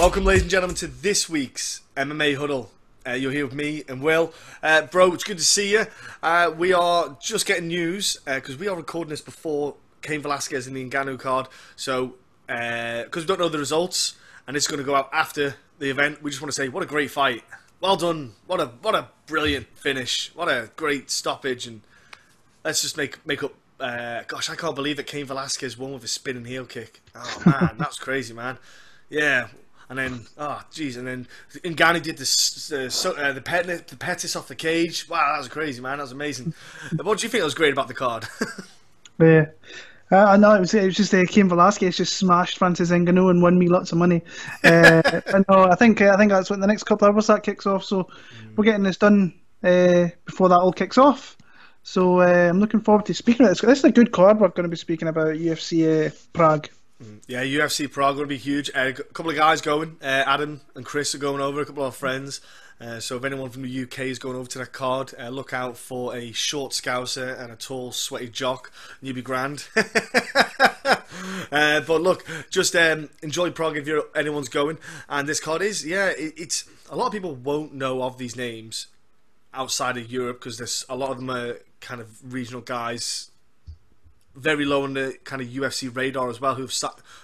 Welcome, ladies and gentlemen, to this week's MMA Huddle. You're here with me and Will. Bro, it's good to see you. We are just getting news, because we are recording this before Cain Velasquez in the Ngannou card. So, because we don't know the results, and it's going to go out after the event, we just want to say, what a great fight. Well done. What a brilliant finish. What a great stoppage. And let's just make up. Gosh, I can't believe that Cain Velasquez won with a spinning heel kick. Oh, man, that's crazy, man. Yeah. And then, oh, jeez, and then Ngannou did the Pettis off the cage. Wow, that was crazy, man. That was amazing. What do you think was great about the card? Yeah, I know it was just Cain Velasquez just smashed Francis Ngannou and won me lots of money. And no, I think that's what the next couple of hours that kicks off. So we're getting this done before that all kicks off. So I'm looking forward to speaking about it. This is a good card. We're going to be speaking about UFC Prague. Yeah, UFC Prague going to be huge. A couple of guys going. Adam and Chris are going over, a couple of our friends. So if anyone from the UK is going over to that card, look out for a short scouser and a tall, sweaty jock. You'll be grand. But look, just enjoy Prague if anyone's going. And this card is, it's a lot of people won't know of these names outside of Europe because there's a lot of them are kind of regional guys. Very low on the kind of UFC radar as well, who've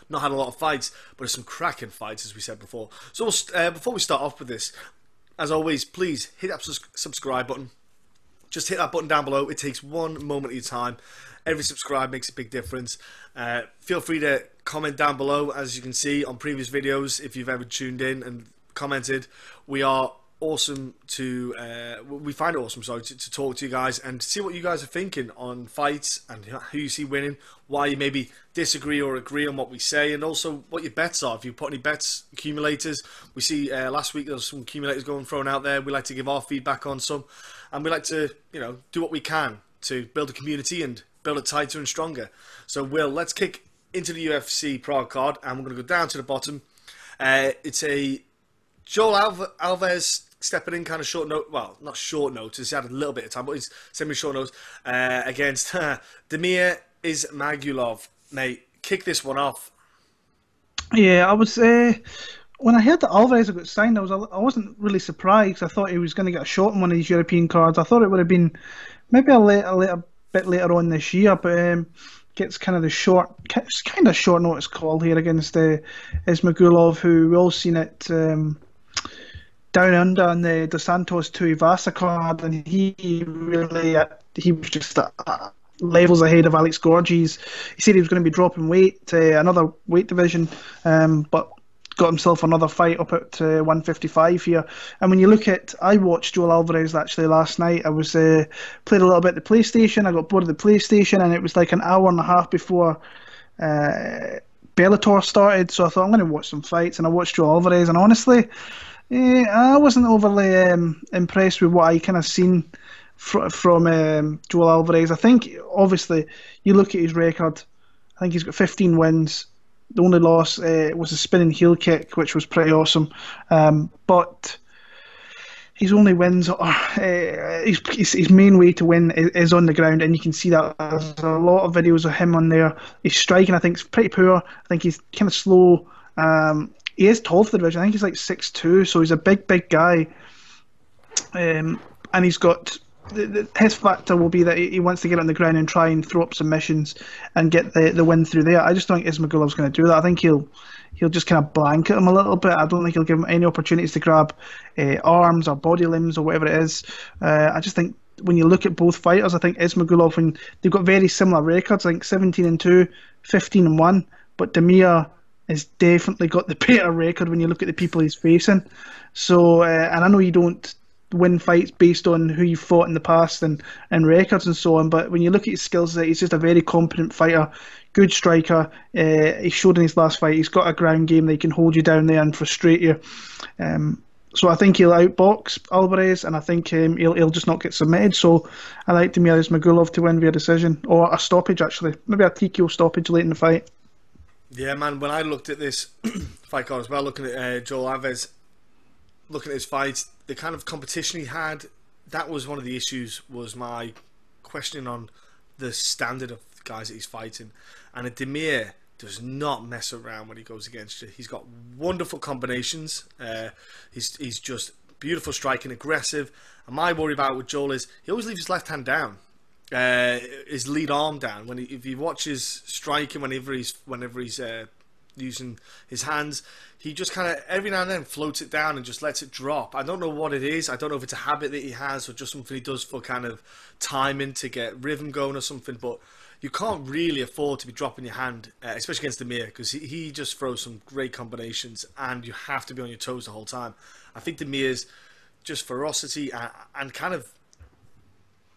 not had a lot of fights, but there's some cracking fights, as we said before. So before we start off with this, as always, please hit that subscribe button. Just hit that button down below. It takes 1 moment at your time. Every subscribe makes a big difference. Feel free to comment down below, as you can see on previous videos, if you've ever tuned in and commented. We are awesome we find it awesome, to talk to you guys and see what you guys are thinking on fights and who you see winning, why you maybe disagree or agree on what we say, and also what your bets are. If you put any bets, accumulators, we see last week there was some accumulators thrown out there. We like to give our feedback on some, and we like to do what we can to build a community and build it tighter and stronger. So Will, let's kick into the UFC Prague card, and we're going to go down to the bottom. It's a Joel Alves stepping in kind of short note, well, not short notice, he had a little bit of time, but he's semi-short notice against Damir Ismagulov. Mate, kick this one off. Yeah, I was when I heard that Alvarez got signed, I wasn't really surprised. I thought he was going to get a shot in one of these European cards. I thought it would have been maybe a bit later on this year, but gets kind of the short notice call here against Ismagulov, who we all seen it down under on the Santos Tuivasa card, and he was just levels ahead of Alex Gorges. He said he was going to be dropping weight, another weight division, but got himself another fight up at 155 here. And when you look at, I watched Joel Alvarez actually last night. I was played a little bit of the PlayStation. I got bored of the PlayStation, and it was like an hour and a half before Bellator started. So I thought I'm going to watch some fights, and I watched Joel Alvarez, and honestly, I wasn't overly impressed with what I kind of seen from Joel Alvarez. I think, obviously, you look at his record, I think he's got 15 wins. The only loss was a spinning heel kick, which was pretty awesome. But his only wins are his main way to win is on the ground, and you can see that there's a lot of videos of him on there. His striking, I think, is pretty poor. I think he's kind of slow. He is tall for the division. I think he's like 6'2", so he's a big guy. And he's got his factor will be that he wants to get on the ground and try and throw up submissions and get the win through there. I just don't think Ismagulov's going to do that. I think he'll just kind of blanket him a little bit. I don't think he'll give him any opportunities to grab arms or body limbs or whatever it is. I just think when you look at both fighters, I think Ismagulov, when they've got very similar records, I think 17-2, 15-1, but Damir has definitely got the better record when you look at the people he's facing. So, and I know you don't win fights based on who you fought in the past and records and so on, but when you look at his skill set, he's just a very competent fighter, good striker. He showed in his last fight he's got a ground game that he can hold you down there and frustrate you. So I think he'll outbox Alvarez, and I think he'll just not get submitted. So I like Damir Ismagulov to win via decision, or a stoppage actually, maybe a TKO stoppage late in the fight. Yeah, man, when I looked at this fight card as well, looking at Joel Alves, looking at his fights, the kind of competition he had, that was one of the issues, was my questioning on the standard of guys that he's fighting. And Damir does not mess around when he goes against you. He's got wonderful combinations. He's just beautiful striking, aggressive. And my worry about with Joel is he always leaves his left hand down, his lead arm down. If you watch his striking, whenever he's using his hands, he just kind of every now and then floats it down and just lets it drop. I don't know what it is. I don't know if it's a habit that he has or just something he does for kind of timing to get rhythm going or something. But you can't really afford to be dropping your hand, especially against Damir, because he just throws some great combinations and you have to be on your toes the whole time. I think Damir's just ferocity and kind of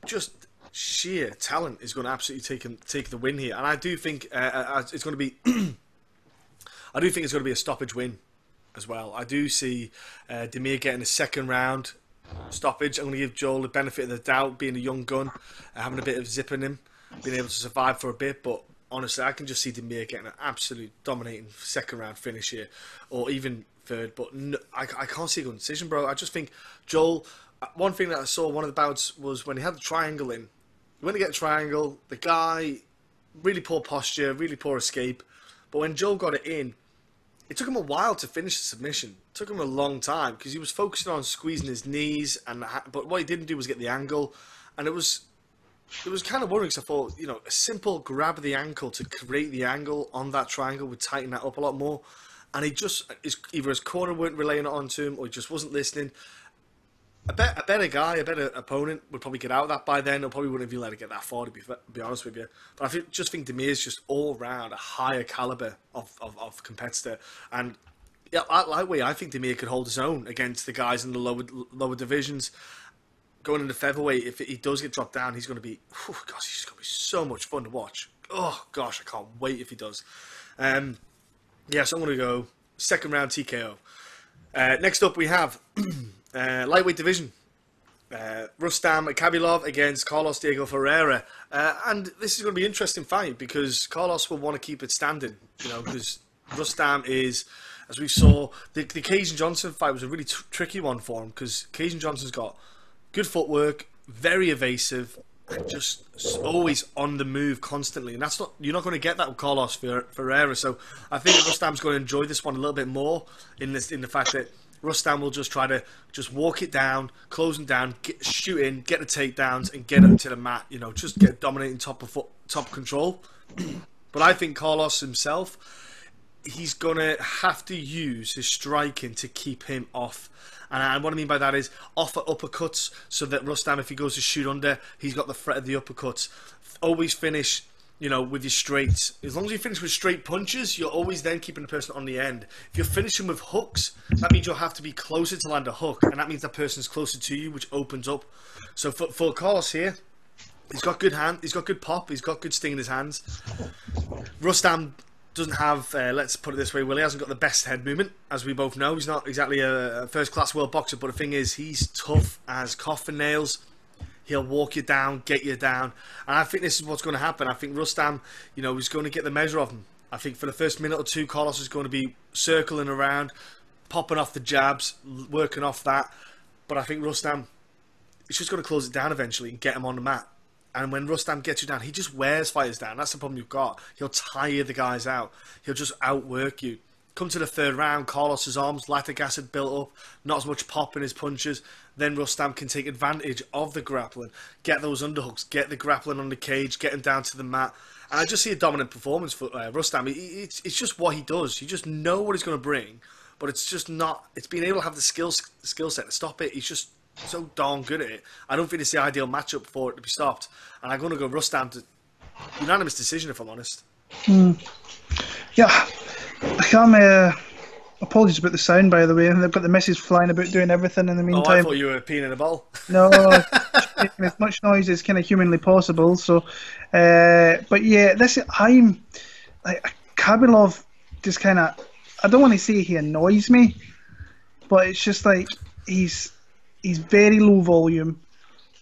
just sheer talent is going to absolutely take the win here. And I do think it's going to be I do think it's going to be a stoppage win as well. I do see Damir getting a second round stoppage. I'm going to give Joel the benefit of the doubt, being a young gun, having a bit of zip in him, being able to survive for a bit. But honestly, I can just see Damir getting an absolute dominating second round finish here, or even third. But no, I can't see a good decision, bro. I just think Joel. One thing that I saw one of the bouts was when he had the triangle in. You want to get a triangle, the guy really poor posture, really poor escape. But when Joel got it in, it took him a while to finish the submission. It took him a long time because he was focusing on squeezing his knees, but what he didn't do was get the angle, and it was kind of worrying because I thought, a simple grab of the ankle to create the angle on that triangle would tighten that up a lot more, and either his corner weren't relaying it onto him or he just wasn't listening. A better guy, a better opponent would probably get out of that by then, or probably wouldn't have even let it get that far, to be honest with you. But I just think Damir's just all round a higher caliber of competitor. And yeah, lightweight, I think Damir could hold his own against the guys in the lower divisions. Going into featherweight, if he does get dropped down, he's going to be, he's going to be so much fun to watch. Oh gosh, I can't wait if he does. So I'm going to go second round TKO. Next up we have lightweight division. Rustam Khabilov against Carlos Diego Ferreira. And this is going to be an interesting fight because Carlos will want to keep it standing. Because Rustam is, as we saw, the Cajun Johnson fight was a really tricky one for him because Cajun Johnson's got good footwork, very evasive, and just always on the move constantly. And you're not going to get that with Carlos Ferreira. So I think Rustam's going to enjoy this one a little bit more in the fact that Rustam will just try to walk it down, close him down, shoot in, get the takedowns, and get him to the mat. Just get dominating top control. But I think Carlos himself, he's gonna have to use his striking to keep him off. And what I mean by that is offer uppercuts so that Rustam, if he goes to shoot under, he's got the threat of the uppercuts. Always finish, with your straights. As long as you finish with straight punches, you're always then keeping the person on the end. If you're finishing with hooks, that means you'll have to be closer to land a hook, and that means that person's closer to you, which opens up. So for Carlos here, he's got good hand, he's got good pop, he's got good sting in his hands. Rustam doesn't have, let's put it this way, he hasn't got the best head movement, as we both know. He's not exactly a first-class world boxer, but the thing is, he's tough as coffin nails. He'll walk you down, get you down. And I think this is what's going to happen. I think Rustam, is going to get the measure of him. I think for the first minute or two, Carlos is going to be circling around, popping off the jabs, working off that. But I think Rustam is just going to close it down eventually and get him on the mat. And when Rustam gets you down, he just wears fighters down. That's the problem you've got. He'll tire the guys out. He'll just outwork you. Come to the third round, Carlos's arms, lactic acid built up, not as much pop in his punches. Then Rustam can take advantage of the grappling, get those underhooks, get the grappling on the cage, get him down to the mat. And I just see a dominant performance for Rustam. It's just what he does. You just know what he's going to bring, but it's just not. It's being able to have the skill set to stop it. He's just so darn good at it. I don't think it's the ideal matchup for it to be stopped. And I'm going to go Rustam to unanimous decision, if I'm honest. Yeah. Apologies about the sound, by the way. They've got the missus flying about doing everything in the meantime. Oh, I thought you were peeing in a bowl. No, making as much noise as kind of humanly possible. So, but yeah, I'm like Khabilov. Just kind of, I don't want to say he annoys me, but it's just like he's very low volume,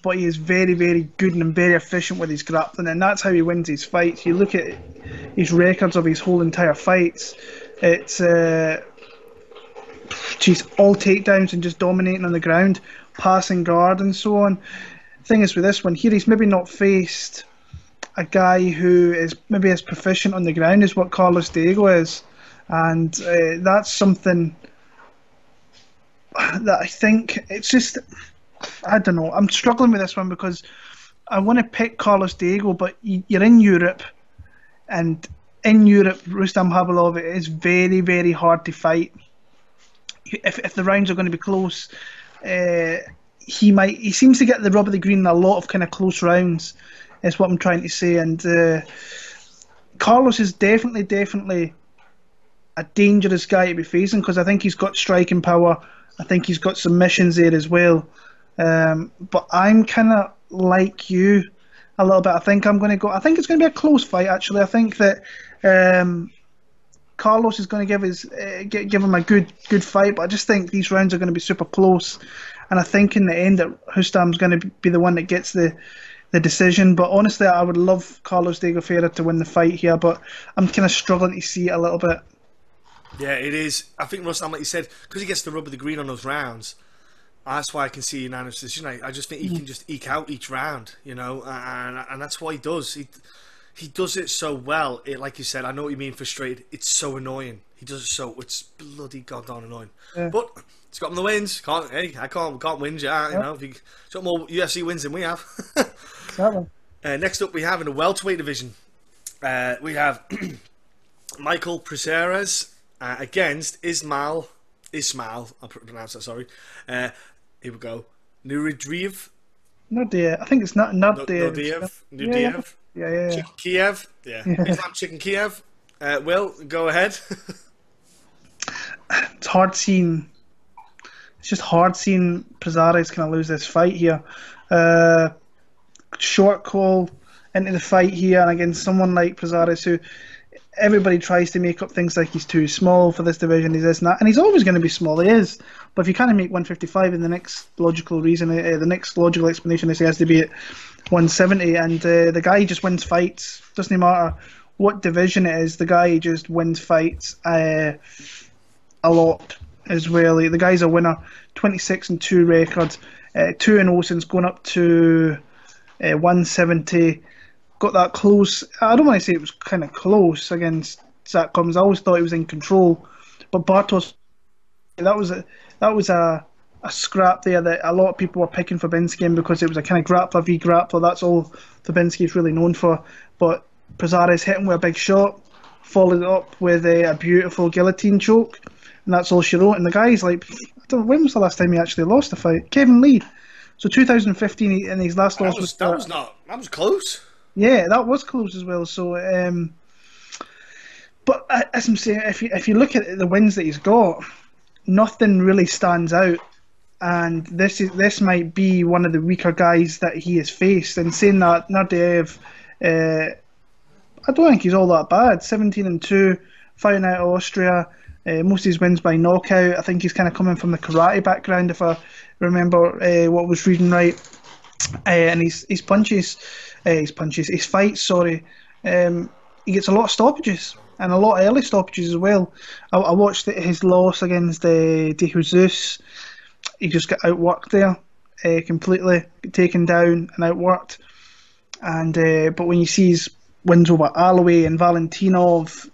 but he is very, very good and very efficient with his grappling, and that's how he wins his fights. You look at his records of his whole entire fights. It's all takedowns and just dominating on the ground, passing guard and so on. Thing is with this one here, he's maybe not faced a guy who is maybe as proficient on the ground as what Carlos Diego is, and that's something that I think it's just, I don't know. I'm struggling with this one because I want to pick Carlos Diego, but you're in Europe, and in Europe, Rustam Khabilov, it is very, very hard to fight. If the rounds are going to be close, he seems to get the rub of the green in a lot of kind of close rounds, is what I'm trying to say. And Carlos is definitely a dangerous guy to be facing, because I think he's got striking power. I think he's got submissions there as well. But I'm kind of like you a little bit. I think it's going to be a close fight, actually. I think that Carlos is going to give him a good fight, but I just think these rounds are going to be super close. And I think in the end that Rustam's going to be the one that gets the decision. But honestly, I would love Carlos Diego Ferreira to win the fight here, but I'm kind of struggling to see it a little bit. Yeah, it is. I think Rustam, like you said, because he gets the rub of the green on those rounds, that's why I can see a unanimous decision. I just think he can just eke out each round, and that's what he does. He does it so well. Like you said, I know what you mean, frustrated. It's so annoying. He does it so, it's bloody goddamn annoying. Yeah. But he's got him the wins. We can't win, yeah. He's got more UFC wins than we have. Next up, we have in the welterweight division, we have Michal Prazeres against Ismail, I'll pronounce that, sorry. Here we go. Nuridriev. I think it's not Nurdiev. Yeah. Chicken Kiev. Yeah. Islam Chicken Kiev. Will, go ahead. It's just hard seeing Prazeres kind of lose this fight here. Short call into the fight here, and against someone like Prazeres, who everybody tries to make up things like he's too small for this division, he's this and that, and he's always going to be small, he is. But if you can't make 155, in the next logical explanation is he has to be at 170, and the guy just wins fights. Doesn't matter what division it is, the guy just wins fights a lot as well. The guy's a winner, 26-2 record, 2-0 since going up to 170. Got that close. I don't want to say it was kind of close against Zach Cummins. I always thought he was in control, but Bartos, that was a scrap there that a lot of people were picking Fabinski in, because it was a kind of grappler v grappler. That's all Fabinski is really known for. But Prazeres hit him with a big shot, followed it up with a beautiful guillotine choke, and that's all she wrote. And the guy's like, when was the last time he actually lost a fight? Kevin Lee. So 2015, in his last loss that was close. Yeah, that was close as well. So, but as I'm saying, if you look at the wins that he's got, nothing really stands out, and this might be one of the weaker guys that he has faced. And saying that, Nurdiev, I don't think he's all that bad. 17-2, fighting out of Austria. Most of his wins by knockout. I think he's kind of coming from the karate background, if I remember what I was reading right. And his fights, sorry, he gets a lot of stoppages, and a lot of early stoppages as well. I watched his loss against De Jesus. He just got outworked there, completely taken down and outworked. And but when you see his wins over Alloway and Valentinov,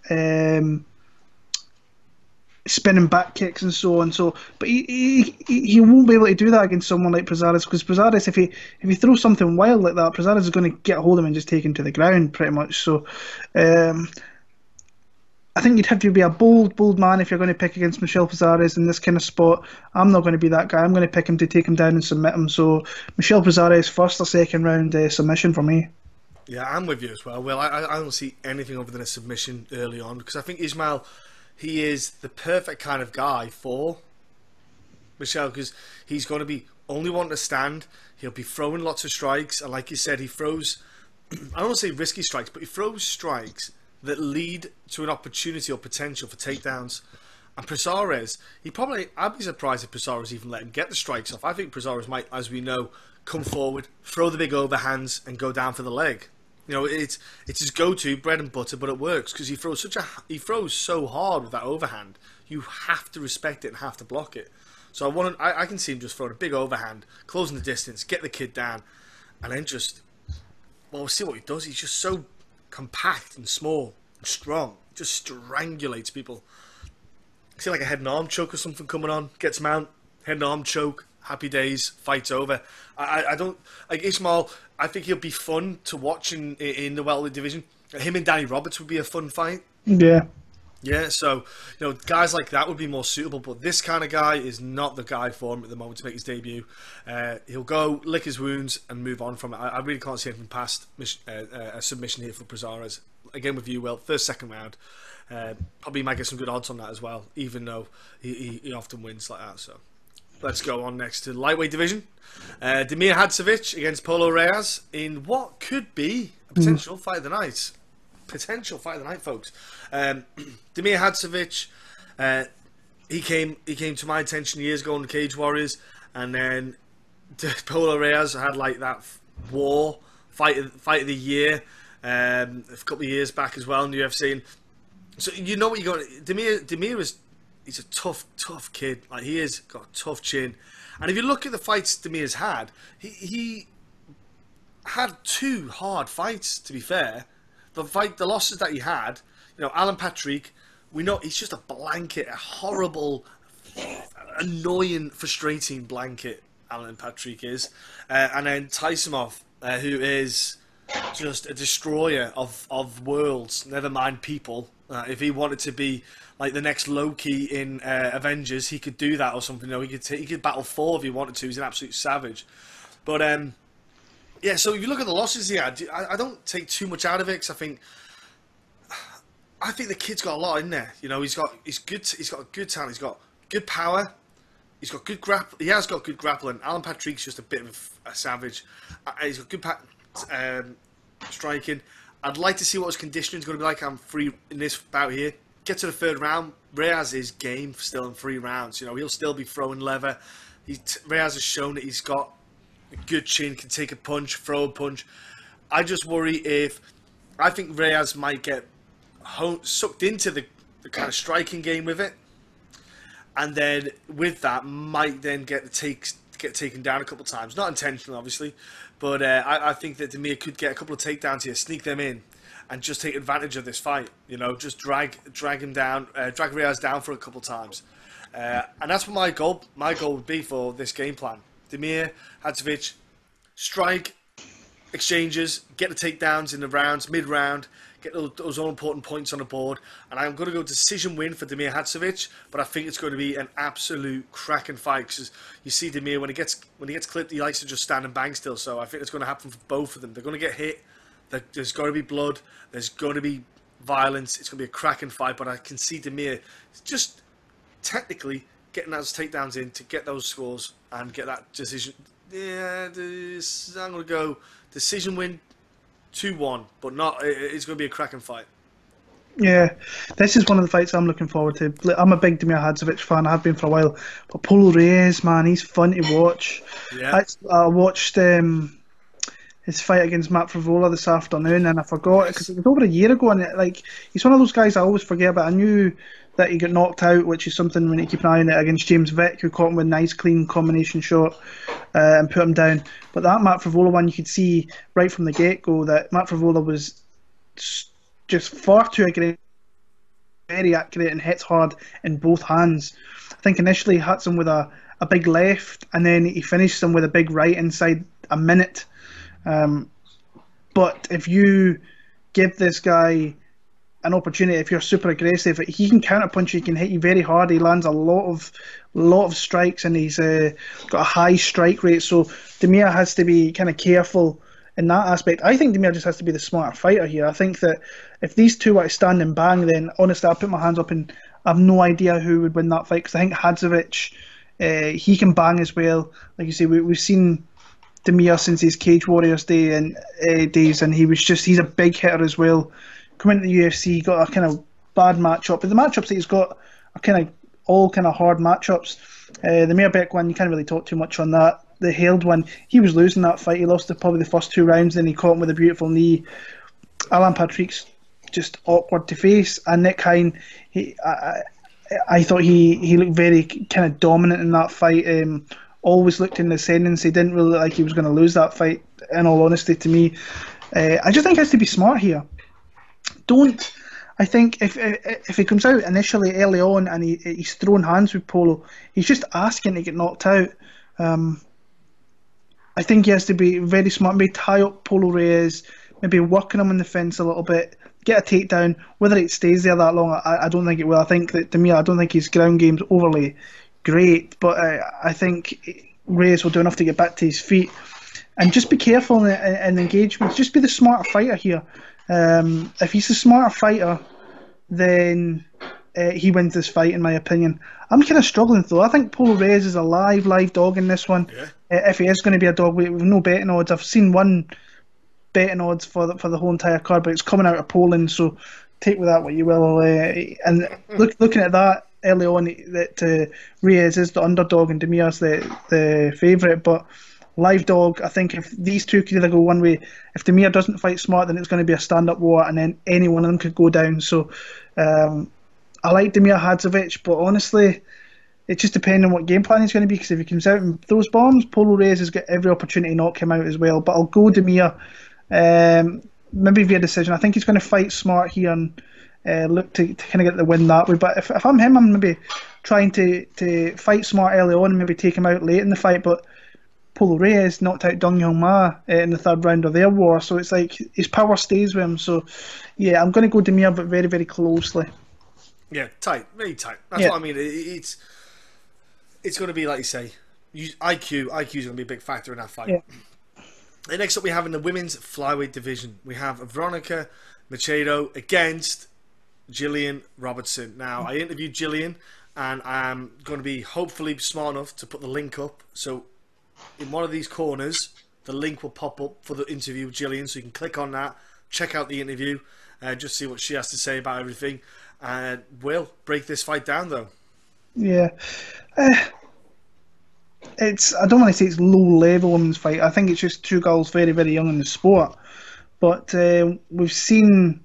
spinning back kicks and so on, but he won't be able to do that against someone like Prazeres, because Prazeres, if he throws something wild like that, Prazeres is going to get a hold of him and just take him to the ground pretty much. So I think you'd have to be a bold man if you're going to pick against Michal Prazeres in this kind of spot. I'm not going to be that guy. I'm going to pick him to take him down and submit him. So Michal Prazeres, first or second round submission for me. Yeah, I'm with you as well. Well, I don't see anything other than a submission early on, because I think Ismail, he is the perfect kind of guy for Michal, because he's going to be only wanting to stand. He'll be throwing lots of strikes, and like you said, he throws, I don't want to say risky strikes, but he throws strikes that lead to an opportunity or potential for takedowns. And Prazeres, I'd be surprised if Prazeres even let him get the strikes off. I think Prazeres might, as we know, come forward, throw the big overhands, and go down for the leg. It's his go-to bread and butter, but it works because he throws so hard with that overhand. You have to respect it and have to block it. So I can see him just throwing a big overhand, closing the distance, get the kid down, and then just well, we'll see what he does. He's just so compact and small and strong. Just strangulates people. See like a head and arm choke or something coming on, gets mount, head and arm choke, happy days, fight's over. I don't like Ismail. I think he'll be fun to watch in the welterweight division. Him and Danny Roberts would be a fun fight. Yeah, so guys like that would be more suitable, but this kind of guy is not the guy for him at the moment to make his debut. He'll go lick his wounds and move on from it. I really can't see anything past a submission here for Prazares. Again with you, Will, first, second round. Probably might get some good odds on that as well, even though he often wins like that. So let's go on next to the lightweight division. Damir Hadzovic against Paulo Reyes in what could be a potential fight of the night. Potential fight of the night, folks. Damir Hadzovic, he came to my attention years ago on the Cage Warriors, and then Paulo Reyes had like that war fight of the year a couple of years back as well in the UFC. And so you know what you got. Damir he's a tough kid. Like he has got a tough chin, and if you look at the fights Damir's had, he had 2 hard fights. To be fair, the losses that he had, Alan Patrick, we know he's just a blanket, a horrible, annoying, frustrating blanket. Alan Patrick is, and then Tysonov, who is just a destroyer of worlds. Never mind people. If he wanted to be like the next Loki in Avengers, he could do that or something. He could battle Thor if he wanted to. He's an absolute savage. But yeah. So if you look at the losses he had, I don't take too much out of it because I think the kid's got a lot in there. He's got good talent. He's got good power. He's got good grapple. He has got good grappling. Alan Patrick's just a bit of a savage. He's got good striking. I'd like to see what his conditioning is going to be like. I'm free in this bout here. Get to the 3rd round. Reyes is game still in 3 rounds. He'll still be throwing leather. Reyes has shown that he's got a good chin, can take a punch, throw a punch. I just worry I think Reyes might get sucked into the kind of striking game with it, and then with that might then get taken down a couple of times. Not intentionally, obviously, but I think that Damir could get a couple of takedowns here, sneak them in, and just take advantage of this fight. Just drag him down, drag Reyes down for a couple of times, and that's what my goal would be for this game plan. Damir Hadzovic, strike, exchanges, get the takedowns in the rounds, mid-round, get those all-important points on the board, and I'm going to go decision win for Damir Hadzovic, but I think it's going to be an absolute cracking fight, because you see Damir, when he gets clipped, he likes to just stand and bang still, so I think it's going to happen for both of them. They're going to get hit, there's going to be blood, there's going to be violence, it's going to be a cracking fight, but I can see Damir just technically getting those takedowns in to get those scores and get that decision. Yeah, I'm going to go decision win 2-1, but it's going to be a cracking fight. Yeah, this is one of the fights I'm looking forward to. I'm a big Damir Hadzovic fan, I have been for a while, but Paulo Reyes, man, he's fun to watch. Yeah. I watched his fight against Matt Frivola this afternoon, and I forgot because it was over a year ago, and he's one of those guys I always forget, but I knew that he got knocked out, which is something we need to keep an eye on it, against James Vick, who caught him with a nice clean combination shot and put him down. But that Matt Frivola one, you could see right from the get-go that Matt Frivola was just far too aggressive, very accurate, and hits hard in both hands. I think initially he hits him with a big left, and then he finished him with a big right inside a minute. But if you give this guy an opportunity, if you're super aggressive, he can counterpunch you, he can hit you very hard, he lands a lot of strikes, and he's got a high strike rate, so Damir has to be kind of careful in that aspect. I think Damir just has to be the smarter fighter here. I think that if these two were to stand and bang, then honestly I'll put my hands up and I have no idea who would win that fight, because I think Hadzovic, he can bang as well. Like you say, we've seen Damir since his Cage Warriors days, and he's a big hitter as well. Coming into the UFC, got a kind of bad matchup, but the matchups that he's got are kind of all kind of hard matchups. The Meerbek one, you can't really talk too much on that. The Held one, he was losing that fight. He lost probably the first 2 rounds, then he caught him with a beautiful knee. Alan Patrick's just awkward to face, and Nick Hine, I thought he looked very kind of dominant in that fight. Always looked in the ascendancy. Didn't really look like he was going to lose that fight, in all honesty, to me. I just think he has to be smart here. I think if he comes out initially early on and he's throwing hands with Polo, he's just asking to get knocked out. I think he has to be very smart, maybe tie up Polo Reyes, maybe working him on the fence a little bit, get a takedown. Whether it stays there that long, I don't think it will. I think that Damir, I don't think his ground game's overly great, but I think Reyes will do enough to get back to his feet. And just be careful in engagements. Just be the smarter fighter here. If he's the smarter fighter, then he wins this fight, in my opinion. I'm kind of struggling, though. I think Polo Reyes is a live dog in this one. Yeah. If he is going to be a dog, with no betting odds. I've seen one betting odds for the whole entire card, but it's coming out of Poland, so take with that what you will. And looking at that early on, that Reyes is the underdog and Damir's the favourite, but live dog, I think if these two could either go one way, if Damir doesn't fight smart, then it's going to be a stand-up war, and then any one of them could go down. So I like Damir Hadzovic, but honestly, it's just depending on what game plan he's going to be, because if he comes out and throws bombs, Polo Reyes has got every opportunity to knock him out as well. But I'll go Damir, maybe via decision. I think he's going to fight smart here and look to kind of get the win that way. But if I'm him, I'm maybe trying to fight smart early on and maybe take him out late in the fight. But Polo Reyes knocked out Dong Hyung Ma in the third round of their war, so it's like his power stays with him. So yeah, I'm going to go Damir, but very, very closely. Yeah, tight, very tight. That's what I mean. It's going to be, like you say, IQ is going to be a big factor in that fight. Yeah. And next up, we have in the women's flyweight division, we have Veronica Macedo against Gillian Robertson. Now, I interviewed Gillian, and I'm going to be hopefully smart enough to put the link up. So in one of these corners, the link will pop up for the interview with Gillian, so you can click on that, check out the interview, just see what she has to say about everything. And we'll break this fight down, though. Yeah. I don't want to say it's low level women's fight. I think it's just two girls very, very young in the sport. But we've seen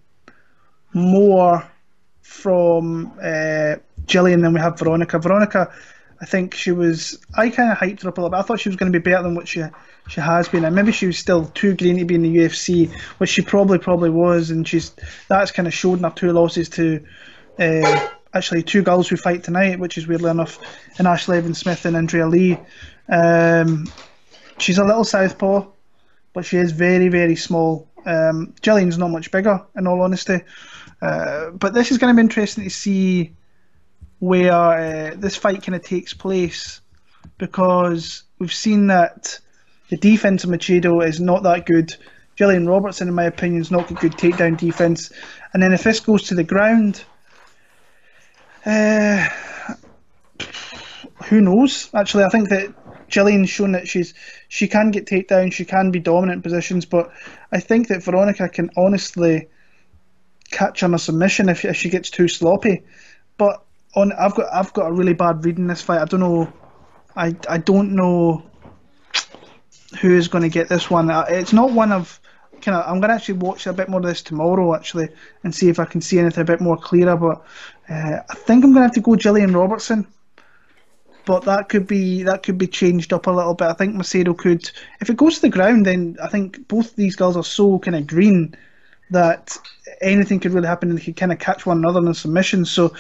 more from Gillian than we have Veronica. Veronica, I think I kind of hyped her up a little bit. I thought she was going to be better than what she has been. And maybe she was still too green to be in the UFC, which she probably was. And that's kind of showed in her two losses to actually two girls who fight tonight, which is weirdly enough, in Ashley Evans-Smith and Andrea Lee. She's a little southpaw, but she is very, very small. Gillian's not much bigger, in all honesty. But this is going to be interesting to see where this fight kind of takes place, because we've seen that the defense of Macedo is not that good. Gillian Robertson, in my opinion, is not got good takedown defense. And then if this goes to the ground, who knows? Actually, I think that Gillian's shown that she can get takedowns, she can be dominant in positions, but I think that Veronica can honestly catch on a submission if she gets too sloppy. But I've got a really bad read in this fight. I don't know. I don't know who is going to get this one. It's not one of I'm going to actually watch a bit more of this tomorrow, actually, and see if I can see anything a bit more clearer. But I think I'm going to have to go Gillian Robertson. But that could be changed up a little bit. I think Macedo could, if it goes to the ground, then I think both these girls are so kind of green that anything could really happen, and they could kind of catch one another in a submission. So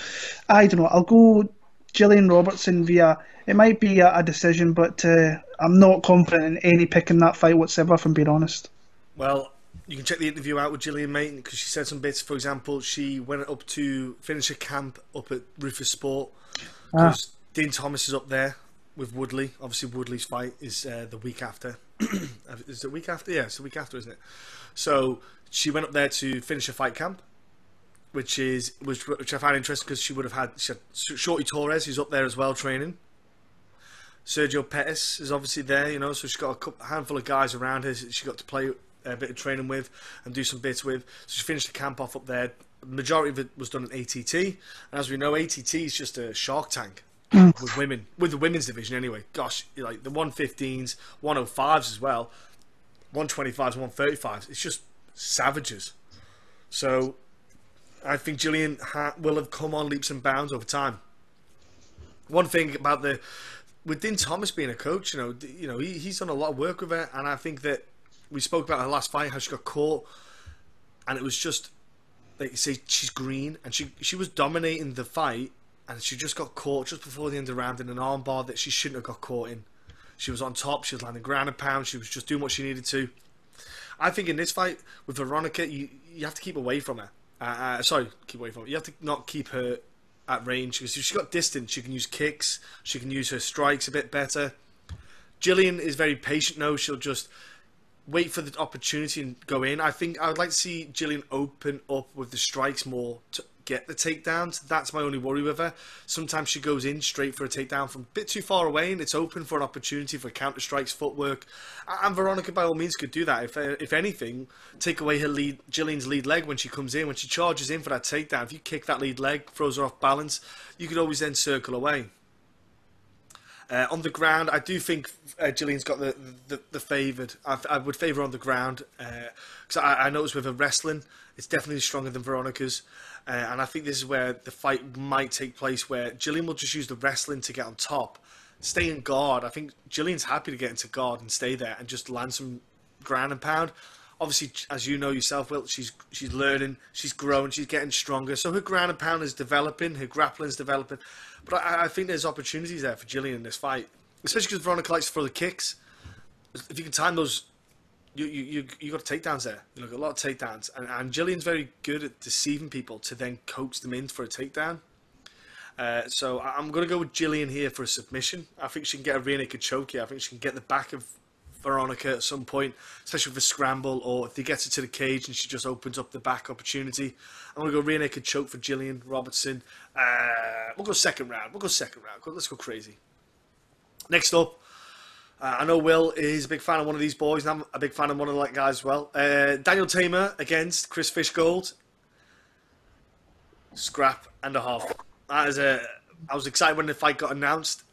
I don't know. I'll go Gillian Robertson via. It might be a decision, but I'm not confident in any pick in that fight whatsoever, if I'm being honest. Well, you can check the interview out with Gillian, mate, because she said some bits. For example, she went up to finish a camp up at Rufus Sport because Dean Thomas is up there with Woodley. Obviously, Woodley's fight is the week after. Is it the week after? Yeah, it's the week after, isn't it? So she went up there to finish a fight camp, which I found interesting because she had Shorty Torres, who's up there as well training. Sergio Pettis is obviously there, so she's got a handful of guys around her. She got to play a bit of training with and do some bits with. So she finished the camp off up there. The majority of it was done at ATT, and as we know, ATT is just a shark tank with women, with the women's division anyway. Gosh, like the 115s, 105s as well, 125s, 135s. It's just savages. So I think Gillian will have come on leaps and bounds over time. One thing about with Dean Thomas being a coach, he's done a lot of work with her, and I think that we spoke about her last fight, how she got caught, and it was just, like you say, she's green, and she was dominating the fight, and she just got caught just before the end of the round in an armbar that she shouldn't have got caught in. She was on top, she was landing ground and pound, she was just doing what she needed to. I think in this fight with Veronica, you have to keep away from her. Keep away from her. You have to not keep her at range, because if she's got distance, she can use kicks, she can use her strikes a bit better. Gillian is very patient now. She'll just wait for the opportunity and go in. I think I would like to see Gillian open up with the strikes more to get the takedowns. That's my only worry with her. Sometimes she goes in straight for a takedown from a bit too far away, and it's open for an opportunity for counter strikes, footwork. And Veronica, by all means, could do that. If anything, take away her lead, Gillian's lead leg when she comes in, when she charges in for that takedown. If you kick that lead leg, throws her off balance, you could always then circle away. On the ground, I do think Gillian's got the favoured. I would favour on the ground, because I noticed with her wrestling, it's definitely stronger than Veronica's, and I think this is where the fight might take place, where Gillian will just use the wrestling to get on top, stay in guard. I think Gillian's happy to get into guard and stay there and just land some ground and pound. Obviously, as you know yourself, Will, she's learning, she's growing, she's getting stronger. So her ground and pound is developing, her grappling is developing. But I think there's opportunities there for Gillian in this fight, especially because Veronica likes to throw the kicks. If you can time those, you got takedowns there. You got a lot of takedowns, and Gillian's very good at deceiving people to then coax them in for a takedown. So I'm going to go with Gillian here for a submission. I think she can get a rear naked choke here. I think she can get the back of Veronica at some point, especially with a scramble, or if he gets her to the cage and she just opens up the back opportunity. I'm going to go rear naked choke for Gillian Robertson. We'll go second round. Let's go crazy. Next up, I know Will is a big fan of one of these boys, and I'm a big fan of one of the guys as well. Daniel Teymur against Chris Fishgold. Scrap and a half. I was excited when the fight got announced.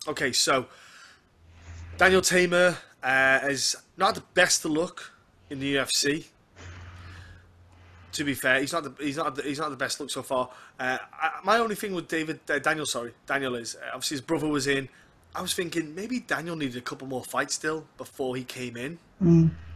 Okay, so Daniel Teymur is not the best to look in the UFC. To be fair, he's not the best look so far. My only thing with Daniel is obviously his brother was in. I was thinking maybe Daniel needed a couple more fights still before he came in.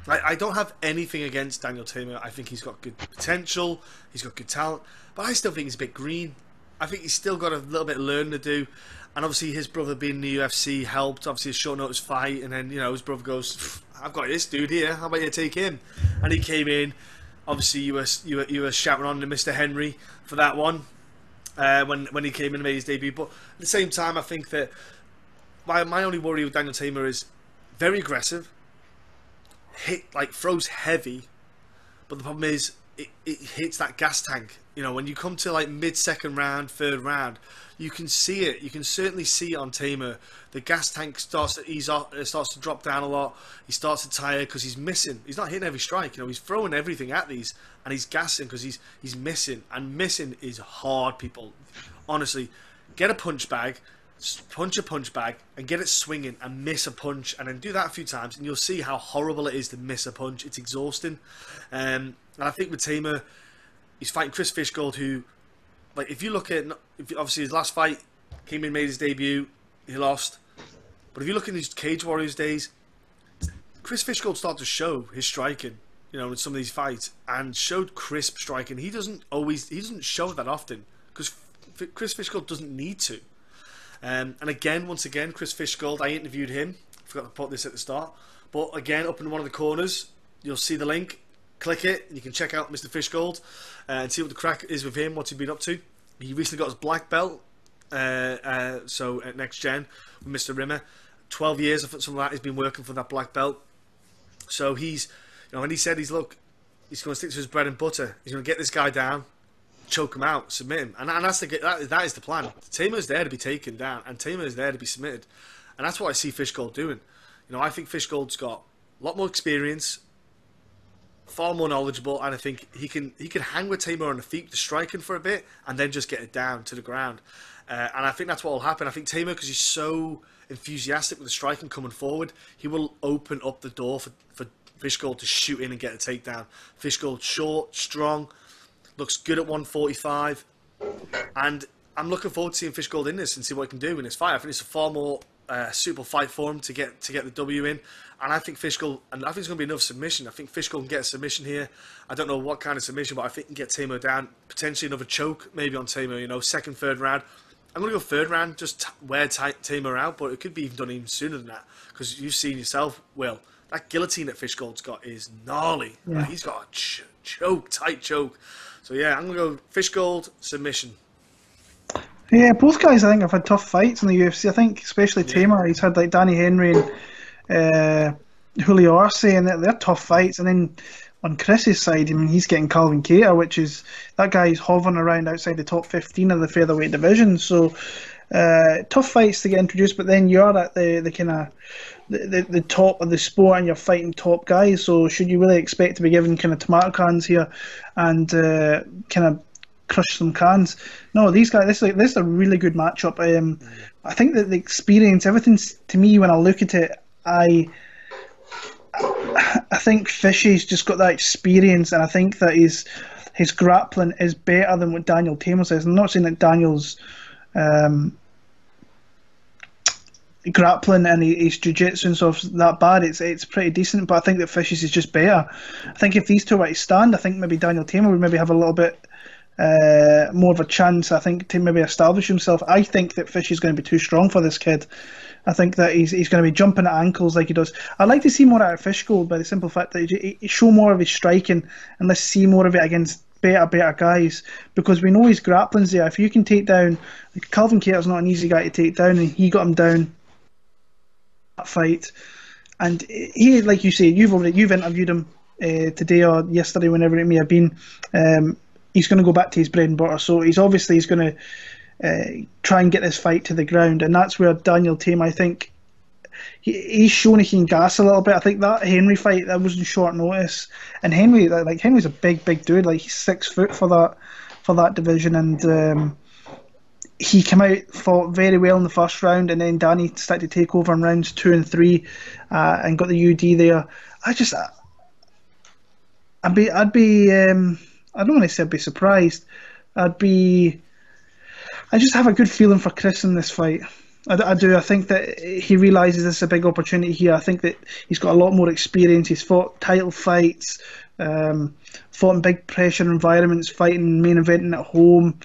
I don't have anything against Daniel Teymur. I think he's got good potential, he's got good talent, but I still think he's a bit green. I think he's still got a little bit of learning to do. And obviously his brother being in the UFC helped. Obviously a short notice fight, and then his brother goes, "I've got this dude here. How about you take him?" And he came in. Obviously you were shouting on to Mr. Henry for that one when he came in and made his debut. But at the same time, I think that my only worry with Daniel Teymur is very aggressive, throws heavy, but the problem is it hits that gas tank. When you come to mid-second round, third round, you can see it. You can certainly see it on Teymur. The gas tank starts to ease off. It starts to drop down a lot. He starts to tire because he's missing. He's not hitting every strike. He's throwing everything at these, and he's gassing because he's missing. And missing is hard, people. Honestly, get a punch bag, punch a punch bag, and get it swinging and miss a punch, and then do that a few times, and you'll see how horrible it is to miss a punch. It's exhausting. And I think with Teymur, he's fighting Chris Fishgold, who, if you look at, obviously his last fight, came in, made his debut, he lost. But if you look in his Cage Warriors days, Chris Fishgold started to show his striking, in some of these fights, and showed crisp striking. He doesn't show that often, because Chris Fishgold doesn't need to. And once again, Chris Fishgold, I interviewed him. I forgot to put this at the start. But again, up in one of the corners, you'll see the link. Click it, and you can check out Mr. Fishgold and see what the crack is with him, what's he been up to. He recently got his black belt, so at Next Gen with Mr. Rimmer. 12 years of something like that, he's been working for that black belt. So he's, and he said he's going to stick to his bread and butter. He's going to get this guy down, choke him out, submit him, and that is the plan. Teymur's there to be taken down, and Teymur's there to be submitted, and that's what I see Fishgold doing. I think Fishgold's got a lot more experience, far more knowledgeable, and I think he can hang with Teymur on the feet, the striking for a bit, and then just get it down to the ground. And I think that's what will happen. I think Teymur, because he's so enthusiastic with the striking coming forward, he will open up the door for Fishgold to shoot in and get a takedown. Fishgold short, strong, looks good at 145, and I'm looking forward to seeing Fishgold in this and see what he can do in this fight. I think it's a far more a suitable fight for him to get the W in. And I think Fishgold, and I think it's going to be another submission. I think Fishgold can get a submission here. I don't know what kind of submission, but I think he can get Teymur down. Potentially another choke, maybe on Teymur, second, third round. I'm going to go third round, just wear Teymur out, but it could be even done even sooner than that. Because you've seen yourself, Will, that guillotine that Fishgold's got is gnarly. Yeah. Like, he's got a tight choke. So yeah, I'm going to go Fishgold, submission. Yeah, both guys I think have had tough fights in the UFC. I think especially Teymur, he's had like Danny Henry and Julio Arce, and they're tough fights. And then on Chris's side, I mean, he's getting Calvin Kattar, which is, that guy's hovering around outside the top 15 of the featherweight division. So tough fights to get introduced, but then you're at the kind of the top of the sport and you're fighting top guys. So should you really expect to be given kind of tomato cans here and kind of crush some cans? No, these guys, this is a really good matchup. I think that the experience, everything to me when I look at it, I think Fishy's just got that experience, and I think that his grappling is better than what Daniel Teymur says. I'm not saying that Daniel's grappling and his jiu-jitsu and stuff that bad. It's pretty decent, but I think that Fishy's is just better. I think if these two were to stand, I think maybe Daniel Teymur would maybe have a little bit more of a chance, I think, to maybe establish himself. I think that Fishy's going to be too strong for this kid. I think that he's going to be jumping at ankles like he does. I'd like to see more out of Fishgold by the simple fact that he show more of his striking, and let's see more of it against better guys, because we know his grappling's there. If you can take down, Calvin Kattar's not an easy guy to take down, and he got him down that fight. And he, like you say, you've interviewed him today or yesterday, whenever it may have been. He's going to go back to his bread and butter, so he's going to try and get this fight to the ground, and that's where Daniel Teymur, I think, he's shown he can gas a little bit. I think that Henry fight, that was in short notice, and Henry's a big dude, like he's 6 foot for that division, and he came out, fought very well in the first round, and then Danny started to take over in rounds 2 and 3, and got the UD there. I'd be I don't want to say I'd be surprised. I just have a good feeling for Chris in this fight. I do. I think that he realises this is a big opportunity here. I think that he's got a lot more experience. He's fought title fights, fought in big pressure environments, fighting main eventing at home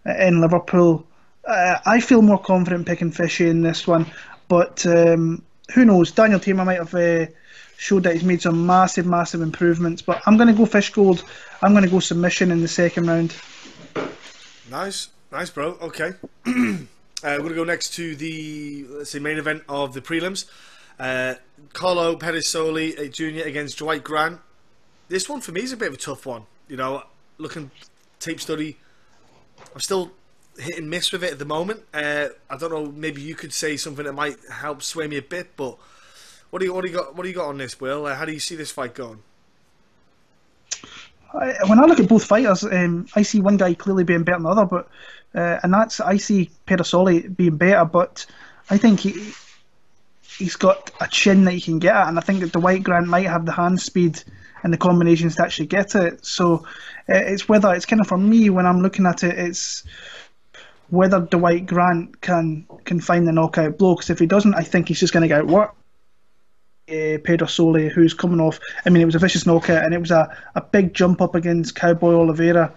in Liverpool. I feel more confident picking Fishy in this one, but who knows? Daniel Teymur might have showed that he's made some massive improvements, but I'm going to go Fishgold. I'm going to go submission in the second round. Nice, bro. Okay. We're going to go next to the, main event of the prelims. Carlo Pedersoli Jr. against Dwight Grant. This one for me is a bit of a tough one. Looking tape study, I'm still hit and miss with it at the moment. I don't know. Maybe you could say something that might help sway me a bit. But what do you got on this, Will? How do you see this fight going? When I look at both fighters, I see one guy clearly being better than the other, but I see Pedersoli being better, but I think he's got a chin that he can get at, and I think that Dwight Grant might have the hand speed and the combinations to actually get it. So it's kind of, for me, when I'm looking at it, it's whether Dwight Grant can find the knockout blow, because if he doesn't, I think he's just going to get outworked. Pedersoli, who's coming off, it was a vicious knockout, and it was a big jump up against Cowboy Oliveira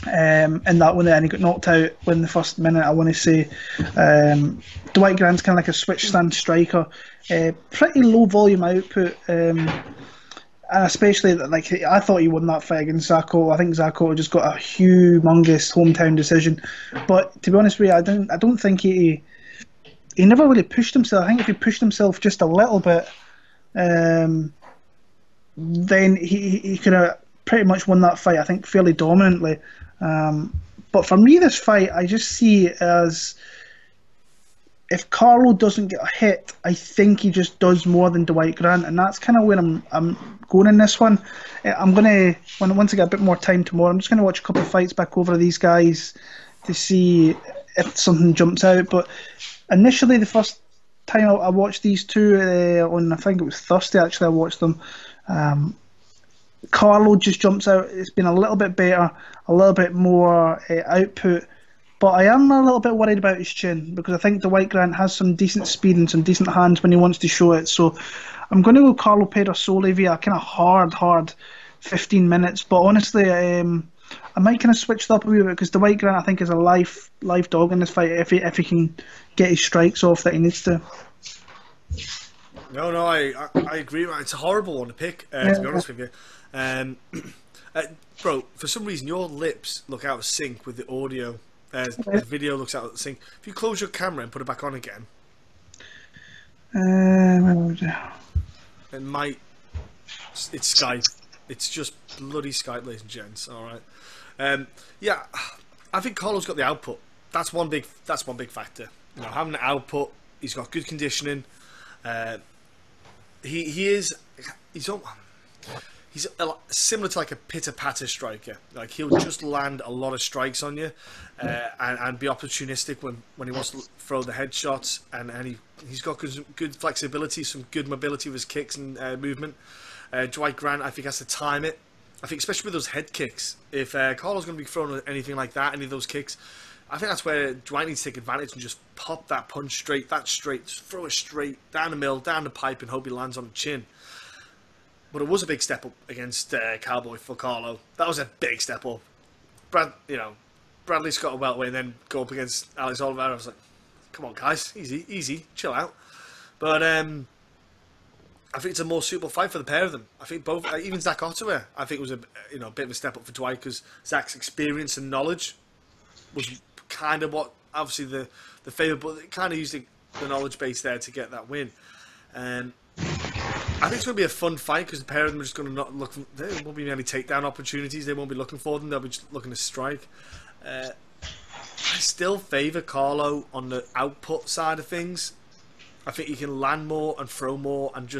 in that one, and he got knocked out within the first minute, I want to say. Dwight Grant's kind of like a switch stand striker, pretty low volume output, and especially I thought he won that fight against Zacco. I think Zacco just got a humongous hometown decision, but to be honest with you, I don't think he never really pushed himself. I think if he pushed himself just a little bit, then he could have pretty much won that fight, I think, fairly dominantly. But for me, this fight, I just see it as, if Carlo doesn't get a hit, I think he just does more than Dwight Grant, and that's kind of where I'm going in this one. I'm going to, once I get a bit more time tomorrow, I'm just going to watch a couple of fights back over these guys to see if something jumps out. But initially, the first time I watched these two on, I think it was Thursday, actually, I watched them. Carlo just jumps out. It's been a little bit better, a little bit more output, But I am a little bit worried about his chin because I think Dwight Grant has some decent speed and some decent hands when he wants to show it. So I'm going to go Carlo Pedersoli via a kind of hard 15 minutes. But honestly, I might kind of switch it up a wee bit because Dwight Grant I think is a live dog in this fight if he can get his strikes off that he needs to. No, I agree. It's a horrible one to pick, to be honest with you. Bro, for some reason your lips look out of sync with the audio. The video looks out of sync. If you close your camera and put it back on again, it might. It's Skype. It's just bloody Skype, ladies and gents. All right. Yeah, I think Carlo's got the output. That's one big factor. You know, having the output. He's got good conditioning. He's similar to like a pitter-patter striker. Like he'll just land a lot of strikes on you and be opportunistic when he wants to throw the headshots. And he's got good flexibility, some good mobility with his kicks and movement. Dwight Grant, I think, has to time it. I think especially with those head kicks. If Carlo's going to be throwing anything like that, any of those kicks, I think that's where Dwight needs to take advantage and just pop that punch straight, just throw it straight down the middle, down the pipe, and hope he lands on the chin. But it was a big step up against Cowboy for Carlo. That was a big step up. Bradley Scott a welterweight and then go up against Alex Oliveira. I was like, come on, guys, easy, chill out. But I think it's a more suitable fight for the pair of them. I think both, even Zach Ottawa, I think was a bit of a step up for Dwight because Zach's experience and knowledge was kind of what obviously the favour, but it kind of used the knowledge base there to get that win. I think it's going to be a fun fight because the pair of them are just going to not look. There won't be any takedown opportunities. They won't be looking for them. They'll be just looking to strike. I still favour Carlo on the output side of things. I think he can land more and throw more, and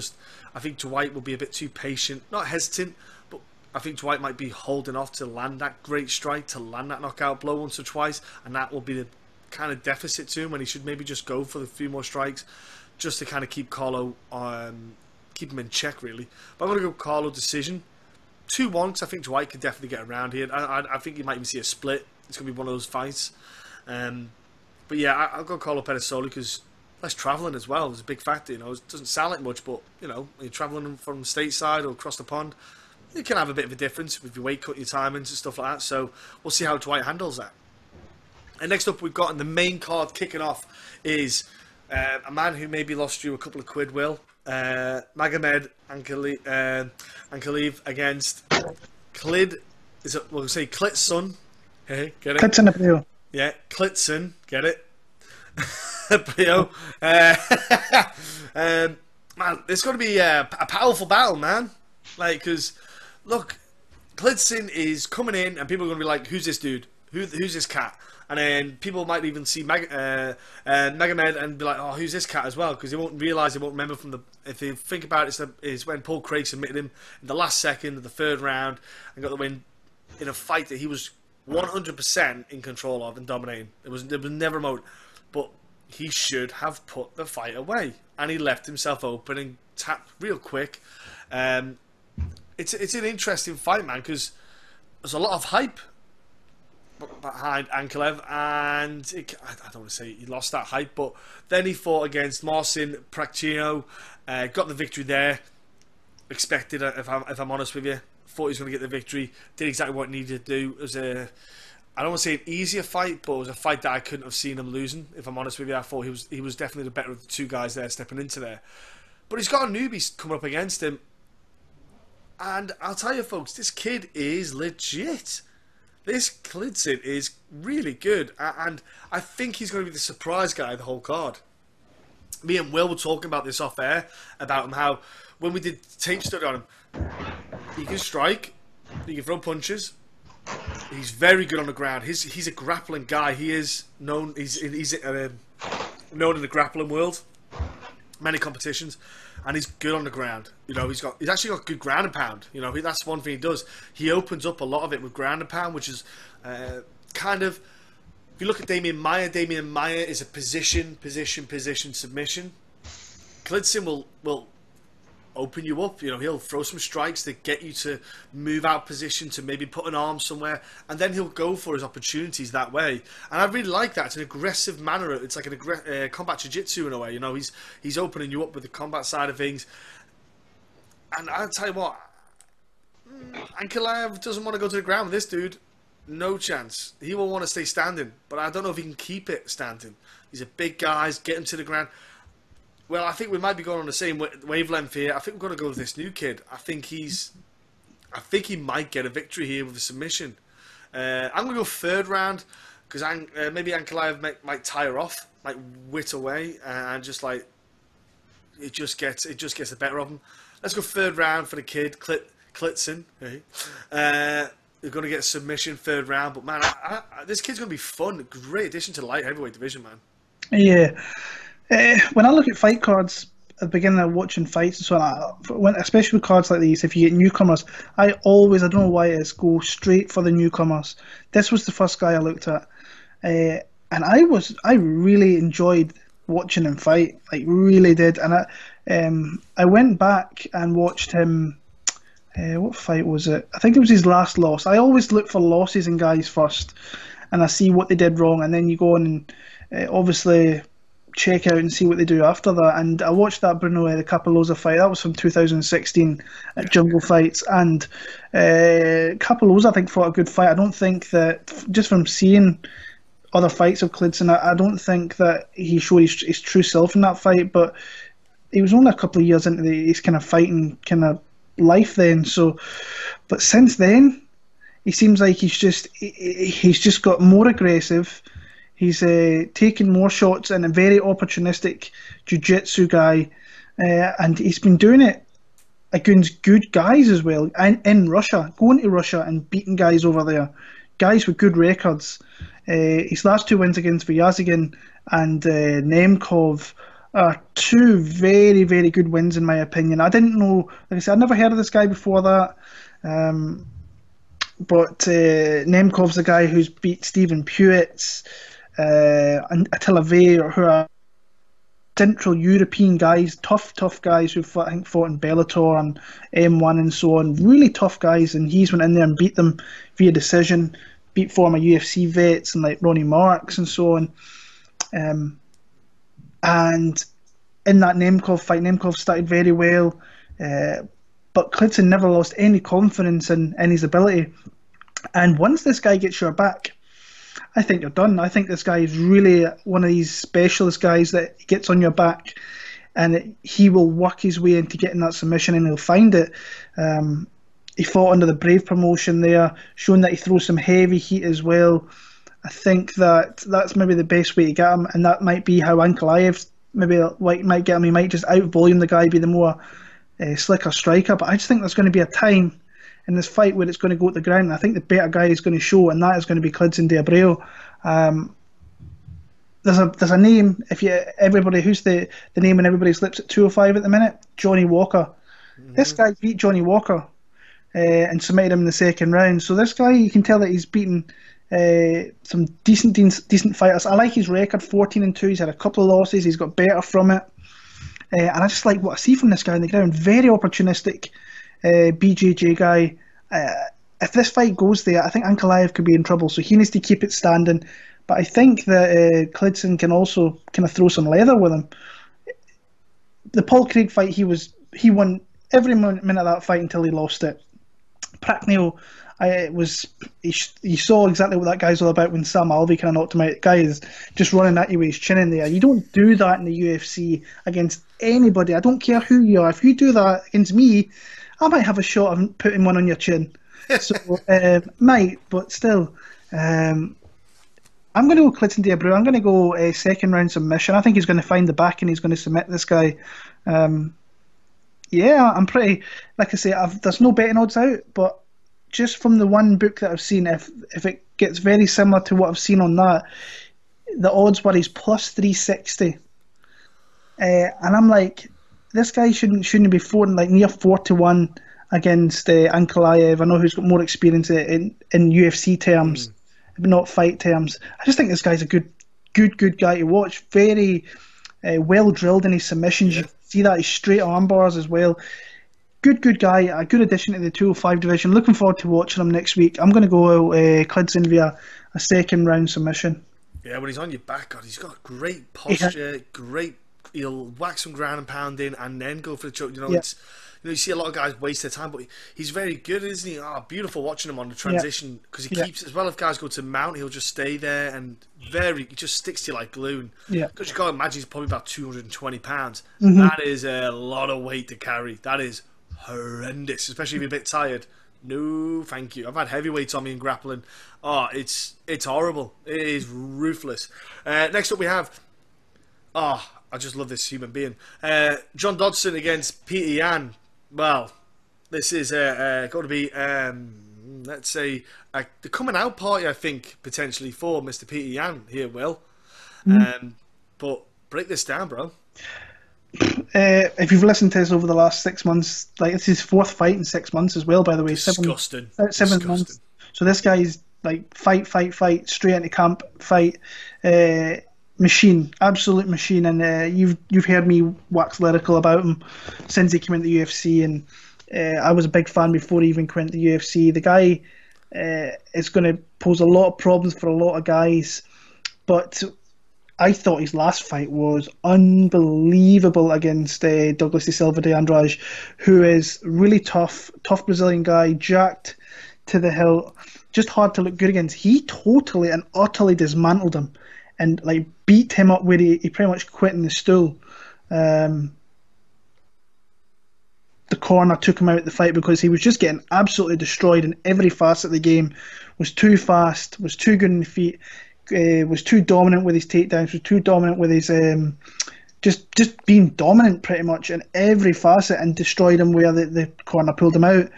I think Dwight will be a bit too patient, not hesitant, but I think Dwight might be holding off to land that great strike, to land that knockout blow once or twice, and that will be the kind of deficit to him when he should maybe just go for a few more strikes, just to kind of keep Carlo keep him in check, really. But I'm going to go Carlo decision. 2-1, because I think Dwight could definitely get around here. I think you might even see a split. It's going to be one of those fights. But yeah, I'll go Carlo Pedersoli because less travelling as well is a big factor. You know, it doesn't sound like much, but you know, when you're travelling from stateside or across the pond, you can have a bit of a difference with your weight cut, your timings and stuff like that. So we'll see how Dwight handles that. And next up, we've got in the main card kicking off is a man who maybe lost you a couple of quid, Will. Magomed Ankalaev against we'll say Klidson. Hey, get it? Klidson Abreu. Yeah, Klidson, get it? Abreu. Man, it's going to be a powerful battle, man. Like, because, look, Klidson is coming in and people are going to be like, who's this dude? Who's this cat? And then people might even see Magomed and be like, oh, who's this cat as well? Because they won't realise, they won't remember from the... If they think about it, it's when Paul Craig submitted him in the last second of the third round and got the win in a fight that he was 100% in control of and dominating. There was never a moment. But he should have put the fight away. And he left himself open and tapped real quick. It's an interesting fight, man, because there's a lot of hype behind Ankalaev, and I don't want to say he lost that hype, but then he fought against Marcin Prachnio, got the victory there. Expected, if I'm honest with you, thought he was going to get the victory. Did exactly what he needed to do. It was I don't want to say an easier fight, but it was a fight that I couldn't have seen him losing. If I'm honest with you, I thought he was definitely the better of the two guys there stepping into there. But he's got a newbie coming up against him, and I'll tell you, folks, this kid is legit. This Klidson is really good, and I think he's going to be the surprise guy of the whole card. Me and Will were talking about this off air, about him, how when we did tape study on him, he can strike, he can throw punches, he's very good on the ground. He's a grappling guy. He is known. He's known in the grappling world, many competitions. And he's good on the ground. You know, he's actually got good ground and pound. You know, that's one thing he does. He opens up a lot of it with ground and pound, which is kind of... If you look at Damian Maia is a position submission. Klidson will open you up. You know, he'll throw some strikes to get you to move out position, to maybe put an arm somewhere, and then he'll go for his opportunities that way. And I really like that. It's an aggressive manner. It's like an combat jiu-jitsu in a way. You know, he's opening you up with the combat side of things. And I'll tell you what, Ankalaev doesn't want to go to the ground with this dude. No chance. He will want to stay standing, but I don't know if he can keep it standing. He's a big guy. Get him to the ground. Well, I think we might be going on the same wavelength here. I think we're going to go with this new kid. I think he might get a victory here with a submission. I'm going to go third round because maybe Ankalaev might tire off, might wit away, and just like it just gets the better of him. Let's go third round for the kid, Klidson. You're going to get a submission third round, but man, this kid's going to be fun. Great addition to the light heavyweight division, man. Yeah. When I look at fight cards at the beginning of watching fights and so on, especially with cards like these, if you get newcomers, I don't know why it is, go straight for the newcomers. This was the first guy I looked at, and I really enjoyed watching him fight, like really did. And I went back and watched him. What fight was it? I think it was his last loss. I always look for losses in guys first, and I see what they did wrong, and then you go on and obviously check out and see what they do after that. And I watched that Bruno the Capoloza fight. That was from 2016 at Jungle Fights, and Capoloza I think fought a good fight. I don't think that, just from seeing other fights of Klidson, I don't think that he showed his true self in that fight, but he was only a couple of years into his kind of fighting kind of life then. So, but since then, he seems like he's just got more aggressive. He's taking more shots and a very opportunistic jiu-jitsu guy, and he's been doing it against good guys as well. And in Russia, going to Russia and beating guys over there, guys with good records. His last two wins against Vyazagin and Nemkov are two very, very good wins in my opinion. I didn't know, like I said, I'd never heard of this guy before that. But Nemkov's the guy who's beat Stephen Puetz and Attila Vey, who are Central European guys, tough guys who I think fought in Bellator and M1 and so on. Really tough guys, and he's went in there and beat them via decision. Beat former UFC vets and like Ronnie Marks and so on. And in that Nemkov fight, Nemkov started very well, but Klidson never lost any confidence in his ability. And once this guy gets your back, I think you're done. I think this guy is really one of these specialist guys that gets on your back, and he will work his way into getting that submission, and he'll find it. He fought under the Brave promotion there, showing that he throws some heavy heat as well. I think that's maybe the best way to get him, and that might be how Ankalaev might get him. He might just out-volume the guy, be the more slicker striker. But I just think there's going to be a time in this fight where it's going to go to the ground. I think the better guy is going to show, and that is going to be Klidson de Abreu. There's a name, everybody, who's the name on everybody's lips at 205 at the minute? Johnny Walker. Mm-hmm. This guy beat Johnny Walker and submitted him in the second round. So this guy, you can tell that he's beaten some decent fighters. I like his record, 14-2. He's had a couple of losses. He's got better from it. And I just like what I see from this guy on the ground. Very opportunistic BJJ guy. If this fight goes there, I think Ankalaev could be in trouble. So he needs to keep it standing. But I think that Klidson can also kind of throw some leather with him. The Paul Craig fight, he won every minute of that fight until he lost it. Pragneo, you saw exactly what that guy's all about when Sam Alvey kind of knocked him out. The guy is just running at you with his chin in there. You don't do that in the UFC against anybody. I don't care who you are. If you do that against me, I might have a shot of putting one on your chin. So, might, but still. I'm going to go Klidson de Abreu. I'm going to go second round submission. I think he's going to find the back and he's going to submit this guy. Yeah, I'm pretty, like I say, there's no betting odds out, but just from the one book that I've seen, if it gets very similar to what I've seen on that, the odds were he's plus 360. And I'm like, this guy shouldn't be like near 4-1 against Ankalaev. I know who's got more experience in UFC terms, but not fight terms. I just think this guy's a good guy to watch. Very well drilled in his submissions. Yeah. see that. He's straight arm bars as well. Good guy, a good addition to the 205 division. Looking forward to watching him next week. I'm going to go Klidson via a second round submission. Yeah, when he's on your back, God, he's got great posture, great. He'll whack some ground and pound in, and then go for the choke. It's you see a lot of guys waste their time, but he's very good, isn't he? Beautiful watching him on the transition because he keeps as well. If guys go to mount, he'll just stay there and he just sticks to you like glue. Because you can't imagine he's probably about 220 pounds. That is a lot of weight to carry. That is horrendous, especially if you're a bit tired. No, thank you. I've had heavyweights on me in grappling. It's horrible. It is ruthless. Next up we have, I just love this human being. John Dodson against Peter Yan. Well, this is going to be, let's say, the coming out party, I think, potentially for Mr. Peter Yan here, Will. But break this down, bro. If you've listened to us over the last 6 months, like it's his 4th fight in 6 months as well, by the way. Disgusting. 7 months. So this guy's like fight, straight into camp, fight, machine, absolute machine. And you've heard me wax lyrical about him since he came into the UFC, and I was a big fan before he even came into the UFC. The guy is going to pose a lot of problems for a lot of guys, but I thought his last fight was unbelievable against Douglas de Silva de Andrade, who is really tough Brazilian guy, jacked to the hilt, just hard to look good against. He totally and utterly dismantled him and like beat him up where he pretty much quit in the stool. The corner took him out of the fight because he was just getting absolutely destroyed in every facet of the game. Was too fast, was too good in the feet, was too dominant with his takedowns, was too dominant with his just being dominant pretty much in every facet, and destroyed him where the corner pulled him out.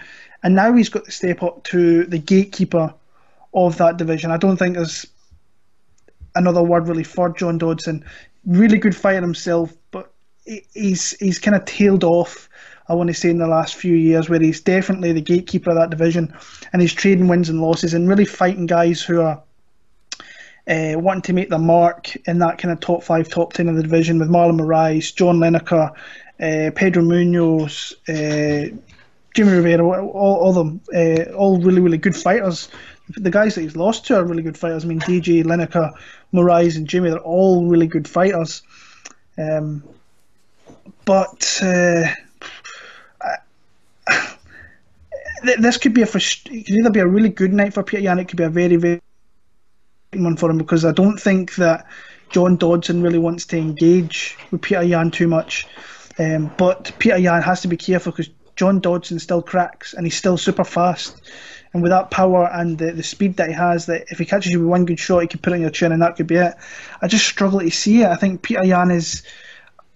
And now he's got to step up to the gatekeeper of that division. I don't think there's another word really for John Dodson. Really good fighter himself, but he's kind of tailed off, I want to say, in the last few years, where he's definitely the gatekeeper of that division, and he's trading wins and losses and really fighting guys who are wanting to make their mark in that kind of top 5, top 10 of the division, with Marlon Moraes, John Lineker, Pedro Munoz, Jimmy Rivera, all of them, all really, really good fighters. The guys that he's lost to are really good fighters. I mean, DJ, Lineker, Moraes and Jimmy, they're all really good fighters. But this could be it could either be a really good night for Peter Yan, it could be a very, very one for him, because I don't think that John Dodson really wants to engage with Peter Yan too much. But Peter Yan has to be careful because John Dodson still cracks and he's still super fast. And with that power and the speed that he has, that if he catches you with one good shot, he can put it on your chin and that could be it. I just struggle to see it. I think Peter Yan is...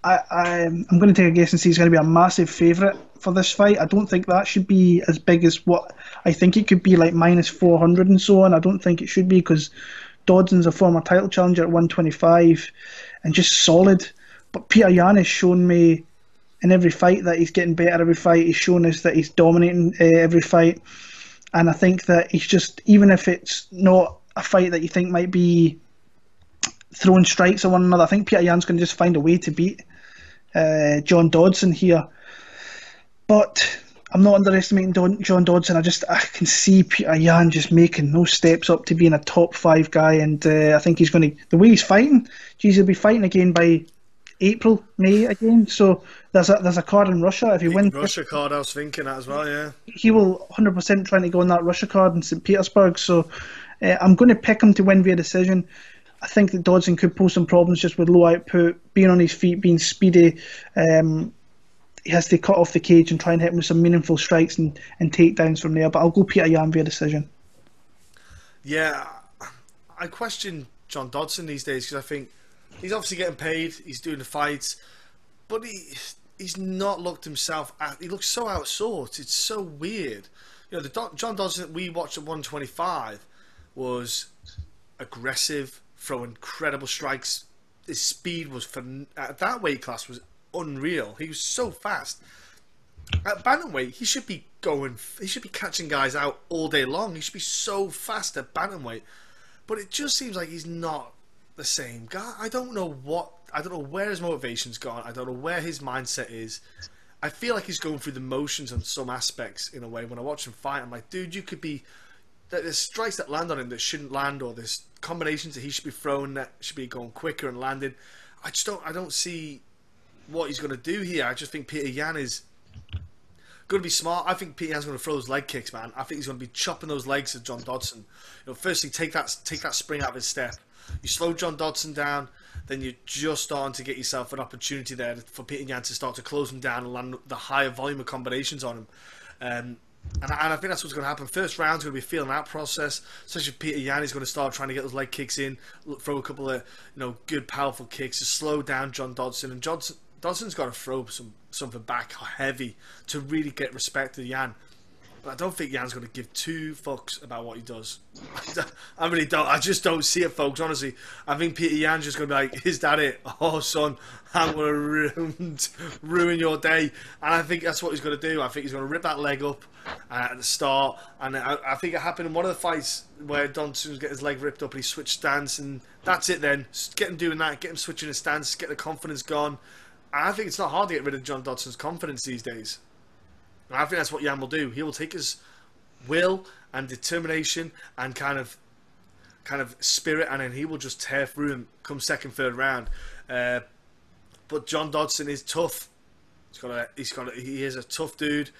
I'm going to take a guess and say he's going to be a massive favourite for this fight. I don't think that should be as big as what I think it could be, like minus 400 and so on. I don't think it should be, because Dodson's a former title challenger at 125 and just solid. But Peter Yan has shown me in every fight that he's getting better every fight. He's shown us that he's dominating every fight. And I think that he's just, even if it's not a fight that you think might be throwing strikes at one another, I think Peter Yan's going to just find a way to beat John Dodson here. But I'm not underestimating John Dodson. I can see Peter Yan just making those steps up to being a top 5 guy, and I think he's going to, the way he's fighting, he'll be fighting again by April, May again. So there's a card in Russia. If he wins Russia card, I was thinking that as well. Yeah, he will 100% trying to go on that Russia card in St. Petersburg. So I'm going to pick him to win via decision. I think that Dodson could pose some problems just with low output, being on his feet, being speedy. He has to cut off the cage and try and hit him with some meaningful strikes and takedowns from there. But I'll go Peter Yan via decision. Yeah, I question John Dodson these days because I think he's obviously getting paid, he's doing the fights, but he's not looked himself at. He looks so out of sorts. It's so weird. You know, the John Dodson we watched at 125 was aggressive, throwing incredible strikes. His speed was at that weight class was unreal. He was so fast. At bantamweight, he should be catching guys out all day long. He should be so fast at bantamweight. But it just seems like he's not the same guy. I don't know where his motivation's gone. I don't know where his mindset is. I feel like he's going through the motions on some aspects in a way. When I watch him fight, I'm like, dude, you could be... There's strikes that land on him that shouldn't land, or there's combinations that he should be throwing that should be going quicker and landing. I don't see what he's going to do here. I just think Petr Yan is going to be smart. I think Petr Yan's going to throw those leg kicks, man. I think he's going to be chopping those legs of John Dodson. Firstly, take that spring out of his step. You slow John Dodson down, then you're just starting to get yourself an opportunity there for Petr Yan to start to close him down and land the higher volume of combinations on him. And I think that's what's going to happen. First round's going to be a feeling out process. Especially Petr Yan is going to start trying to get those leg kicks in, throw a couple of good powerful kicks to slow down John Dodson. And Dodson's got to throw something back heavy to really get respect to Yan. But I don't think Yan's going to give two fucks about what he does. I really don't. I just don't see it, folks, honestly. I think Petr Yan's just going to be like, is that it? Oh, son, I'm going to ruin your day. And I think that's what he's going to do. I think he's going to rip that leg up at the start. And I think it happened in one of the fights where Dodson get his leg ripped up and he switched stance. And that's it then. Just get him doing that. Get him switching his stance. Get the confidence gone. And I think it's not hard to get rid of John Dodson's confidence these days. And I think that's what Yan will do. He will take his will and determination and kind of spirit, and then he will just tear through him come second, third round. But John Dodson is tough. He is a tough dude.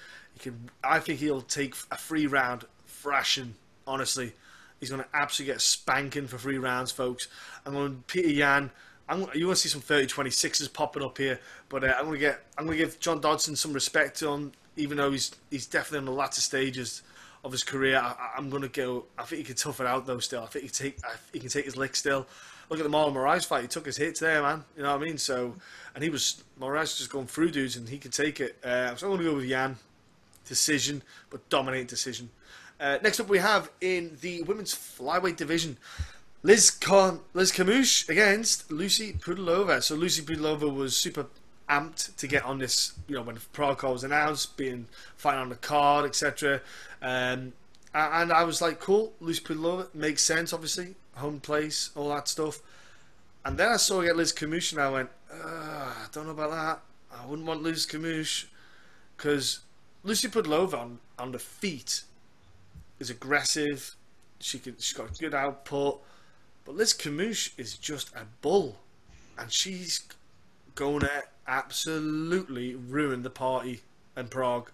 I think he'll take a 3-round thrashing. Honestly, he's going to absolutely get a spanking for 3 rounds, folks. I'm going Petr Yan. You're going to see some 30-26s popping up here, but I'm going to give John Dodson some respect on. Even though he's definitely in the latter stages of his career, I'm going to go. I think he can tough it out though. Still, I think he can take his lick still. Look at the Marlon Moraes fight; he took his hits there, man. You know what I mean? So, and Moraes just going through dudes, and he can take it. So I'm going to go with Yan, decision, but dominating decision. Next up, we have in the women's flyweight division, Liz Carmouche against Lucie Pudilova. So Lucie Pudilova was super amped to get on this, when Prague was announced, fighting on the card, etc. And I was like, cool, Lucie Pudilova makes sense, obviously, home place, all that stuff. And then I saw her get Liz Carmouche, and I went, I don't know about that. I wouldn't want Liz Carmouche, because Lucie Pudilova on the feet is aggressive. She's got a good output, but Liz Carmouche is just a bull, and she's going to absolutely ruin the party in Prague.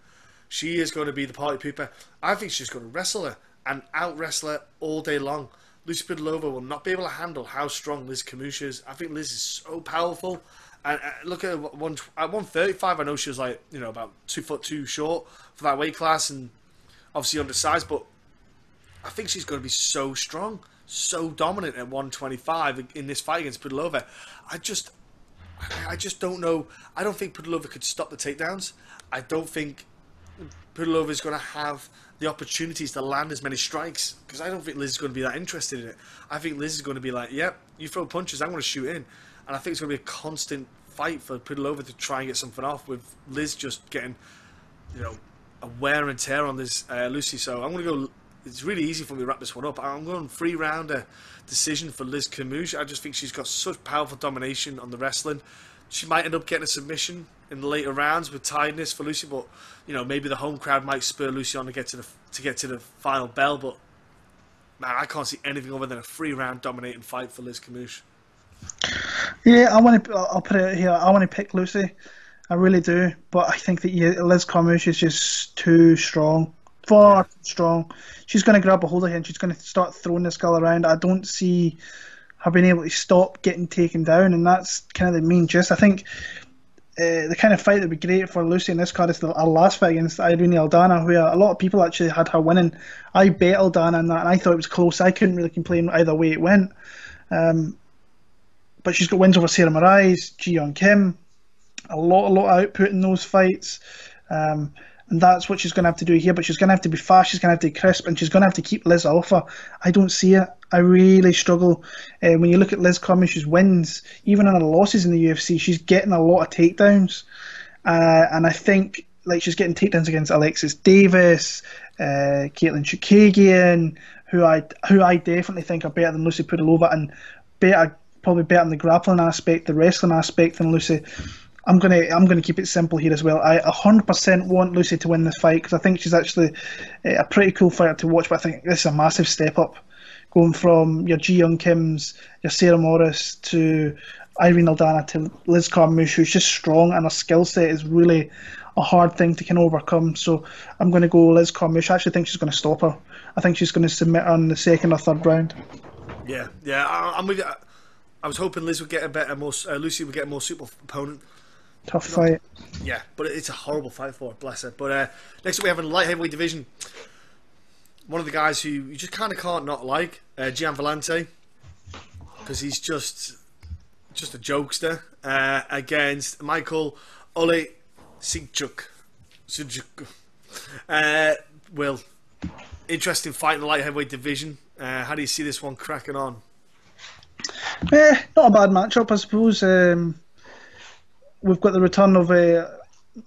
She is going to be the party pooper. I think she's going to wrestle her and out-wrestle her all day long. Lucie Pudilova will not be able to handle how strong Liz Carmouche is. I think Liz is so powerful. And look at her, at 135, I know she was like, about 2 foot 2 short for that weight class and obviously undersized, but I think she's going to be so strong, so dominant at 125 in this fight against Pudilova. I just don't know. I don't think Pudilova could stop the takedowns. I don't think Pudilova is going to have the opportunities to land as many strikes, because I don't think Liz is going to be that interested in it. I think Liz is going to be like, yep, you throw punches, I'm going to shoot in. And I think it's going to be a constant fight for Pudilova to try and get something off, with Liz just getting, a wear and tear on this Lucie. So I'm going to go. It's really easy for me to wrap this one up. I'm going 3-rounder decision for Liz Carmouche. I just think she's got such powerful domination on the wrestling. She might end up getting a submission in the later rounds with tiredness for Lucie, but maybe the home crowd might spur Lucie on to get to the final bell. But man, I can't see anything other than a 3-round dominating fight for Liz Carmouche. Yeah, I'll put it out here. I want to pick Lucie. I really do, but I think that Liz Carmouche is just too strong. Far too strong. She's going to grab a hold of him and she's going to start throwing this girl around. I don't see her being able to stop getting taken down, and that's kind of the main gist. I think the kind of fight that would be great for Lucie in this card is our last fight against Irene Aldana, where a lot of people actually had her winning. I bet Aldana in that, and I thought it was close. I couldn't really complain either way it went. But she's got wins over Sarah Moraes, Ji-Yeon Kim, a lot of output in those fights. And that's what she's going to have to do here, but she's going to have to be fast, she's going to have to be crisp, and she's going to have to keep Liz off her. I don't see it. I really struggle. When you look at Liz Carmouche's wins, even in her losses in the UFC, she's getting a lot of takedowns. And I think she's getting takedowns against Alexis Davis, Caitlin Chukagian, who I definitely think are better than Lucie Pudilova and better probably better in the grappling aspect, the wrestling aspect than Lucie. I'm gonna keep it simple here as well. I 100% want Lucie to win this fight because I think she's actually a pretty cool fighter to watch. But I think this is a massive step up, going from your Ji Young Kims, your Sarah Morris to Irene Aldana to Liz Carmouche, who's just strong and her skill set is really a hard thing to kind of overcome. So I'm going to go Liz Carmouche. I actually think she's going to stop her. I think she's going to submit her in the second or third round. Yeah, I'm with you. I was hoping Liz would get Lucie would get a more suitable opponent. Tough fight. Yeah, but it's a horrible fight for her, bless her. But next up we have in the light heavyweight division, one of the guys who you just kind of can't not like, Gian Villante, because he's just a jokester, against Michal Oleksiejczuk. Will, interesting fight in the light heavyweight division. How do you see this one cracking on? Not a bad matchup, I suppose. We've got the return of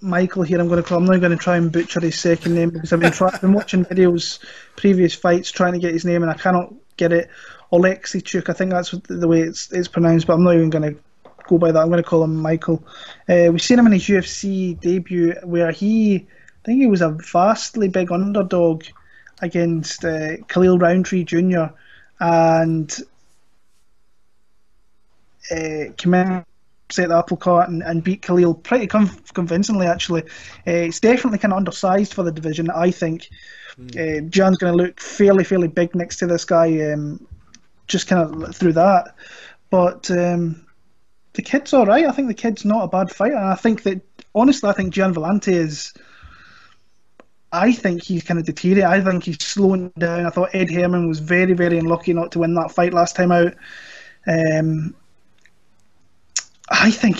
Michael here. I'm not going to try and butcher his second name because I've been watching videos, previous fights, trying to get his name and I cannot get it. Oleksiejczuk, I think that's the way it's pronounced, but I'm not even going to go by that. I'm going to call him Michael. We've seen him in his UFC debut where I think he was a vastly big underdog against Khalil Roundtree Jr. and came in, set the apple cart and beat Khalil pretty convincingly, actually. It's definitely kind of undersized for the division, I think. Gian's going to look fairly big next to this guy, just kind of through that. But the kid's all right. I think the kid's not a bad fighter. And I think that, honestly, I think Gian Villante is... I think he's kind of deteriorated. I think he's slowing down. I thought Ed Herman was very unlucky not to win that fight last time out. I think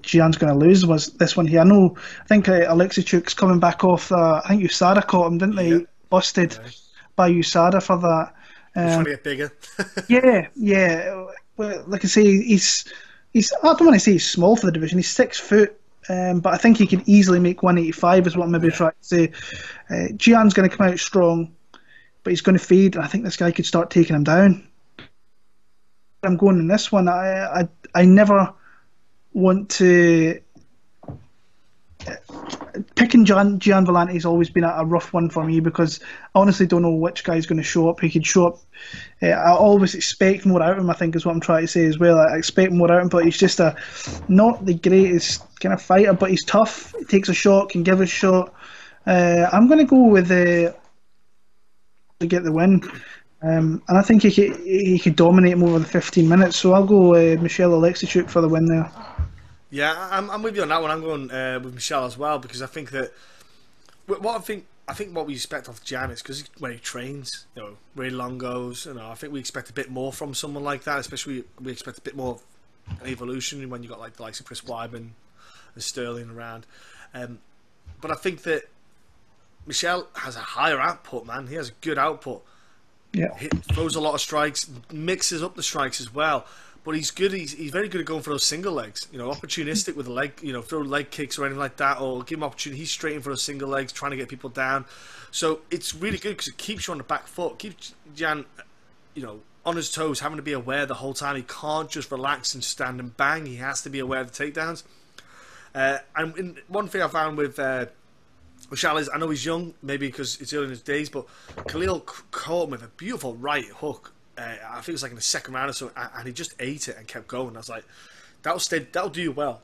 Gian's going to lose this one here. I think Oleksiejczuk's coming back off. I think USADA caught him, didn't they? Yeah. Busted by USADA for that. Trying to get bigger. yeah. Well, like I say, he's. I don't want to say he's small for the division. He's 6 foot, but I think he could easily make 185. Is what I'm maybe trying to say. Gian's going to come out strong, but he's going to fade, and I think this guy could start taking him down. I'm going in this one. I never want to. Picking Gian Villante has always been a rough one for me because I honestly don't know which guy's going to show up. He could show up. I always expect more out of him, I think is what I'm trying to say as well. I expect more out of him, but he's just not the greatest kind of fighter, but he's tough. He takes a shot, can give a shot. I'm going to go with to get the win. And I think he could dominate him over the 15 minutes, so I'll go Michal Oleksiejczuk for the win there. Yeah, I'm with you on that one. I'm going with Michal as well because I think that I think what we expect of Gian is because where he trains, where he long goes. I think we expect a bit more from someone like that. Especially we expect a bit more evolution when you got like the likes of Chris Weidman and Sterling around. But I think that Michal has a higher output, man. He has a good output. Yeah, he throws a lot of strikes, mixes up the strikes as well. But he's good. He's very good at going for those single legs. Opportunistic with the leg. Throw leg kicks or anything like that, or give him opportunity. He's straight in for those single legs, trying to get people down. So it's really good because it keeps you on the back foot. Keeps Gian, on his toes, having to be aware the whole time. He can't just relax and stand and bang. He has to be aware of the takedowns. And one thing I found with Michal is, I know he's young, maybe because it's early in his days, but Khalil caught him with a beautiful right hook. I think it was like in the second round or so, and he just ate it and kept going. I was like, that'll do you well.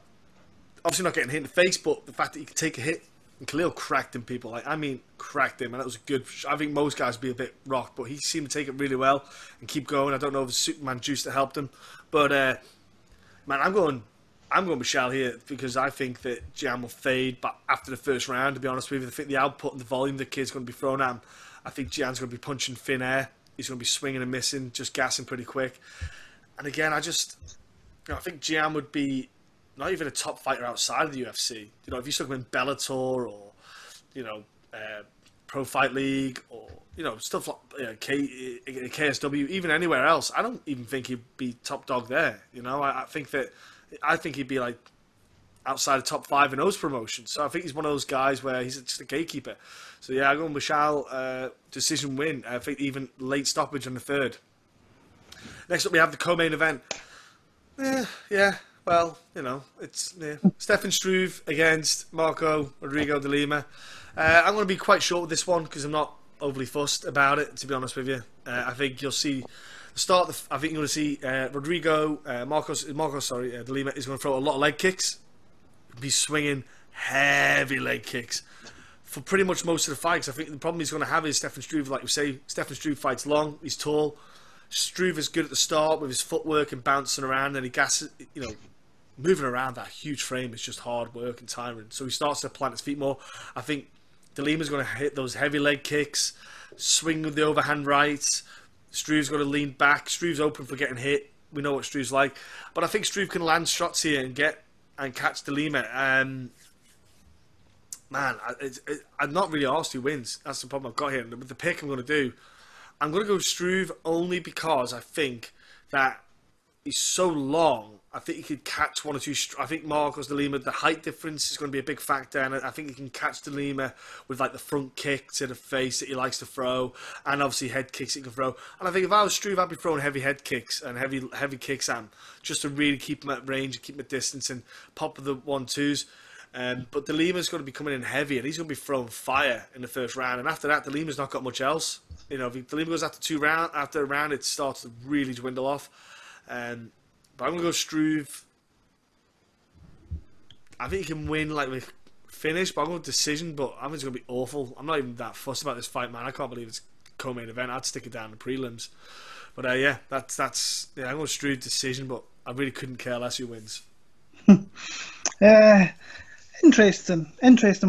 Obviously not getting hit in the face, but the fact that you can take a hit, and Khalil cracked him, people. Cracked him, and that was a good. I think most guys would be a bit rocked, but he seemed to take it really well and keep going. I don't know if it's Superman juice that helped him, but man, I'm going Michal here because I think that Gian will fade, but after the first round, to be honest with you, I think the output and the volume the kid's going to be thrown at him, I think Gian's going to be punching thin air. He's going to be swinging and missing, just gassing pretty quick. And again, I think Gian would be not even a top fighter outside of the UFC. If you stuck him in Bellator or, Pro Fight League or, stuff like KSW, even anywhere else, I don't even think he'd be top dog there. I think he'd be like outside the top 5 in those promotions. So I think he's one of those guys where he's just a gatekeeper. So yeah, I go with Michal, decision win. I think even late stoppage on the third. Next up, we have the co-main event. Yeah. Well, it's Stefan Struve against Marco Rodrigo de Lima. I'm going to be quite short with this one because I'm not overly fussed about it, to be honest with you. I think you'll see the start. I think you're going to see Marco de Lima is going to throw a lot of leg kicks. Be swinging heavy leg kicks for pretty much most of the fights. I think the problem he's going to have is Stefan Struve, like we say, Stefan Struve fights long, he's tall. Struve is good at the start with his footwork and bouncing around, and he gasses, moving around that huge frame is just hard work and tiring. So he starts to plant his feet more. I think de Lima's going to hit those heavy leg kicks, swing with the overhand rights. Struve's got to lean back. Struve's open for getting hit. We know what Struve's like. But I think Struve can land shots here and catch de Lima. I'm not really asked who wins. That's the problem I've got here. And with the pick I'm going to do, I'm going to go Struve only because I think that he's so long. I think he could catch one or two. I think Marcos de Lima, the height difference is going to be a big factor, and I think he can catch de Lima with like the front kick to the face that he likes to throw, and obviously head kicks he can throw. And I think if I was Struve, I'd be throwing heavy head kicks and heavy kicks at him just to really keep him at range and keep him at distance and pop the 1-2s. But de Lima's going to be coming in heavy, and he's going to be throwing fire in the first round. And after that, de Lima's not got much else. If de Lima goes after a round, it starts to really dwindle off. But I'm going to go Struve. I think he can win with finish, but I'm going to decision. But I think it's going to be awful. I'm not even that fussed about this fight, man. I can't believe it's co-main event. I'd stick it down the prelims. But that's I'm going to Struve decision, but I really couldn't care less who wins. Interesting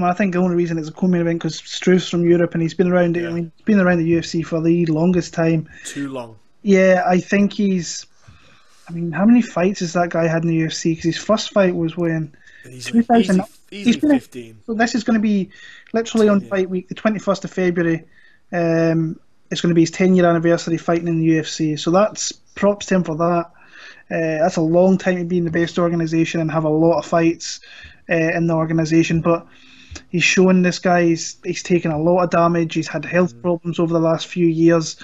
one. I think the only reason it's a co-main event because Struve's from Europe and he's been around it. I mean, he's been around the UFC for the longest time. Too long. Yeah, I think he's. I mean, how many fights has that guy had in the UFC? Because his first fight was when 2000. He's 15. So this is going to be literally on fight week, the 21st of February. It's going to be his 10-year anniversary fighting in the UFC. So that's props to him for that. That's a long time to be in the best organisation and have a lot of fights in the organisation. But he's shown this guy he's taken a lot of damage. He's had health problems over the last few years.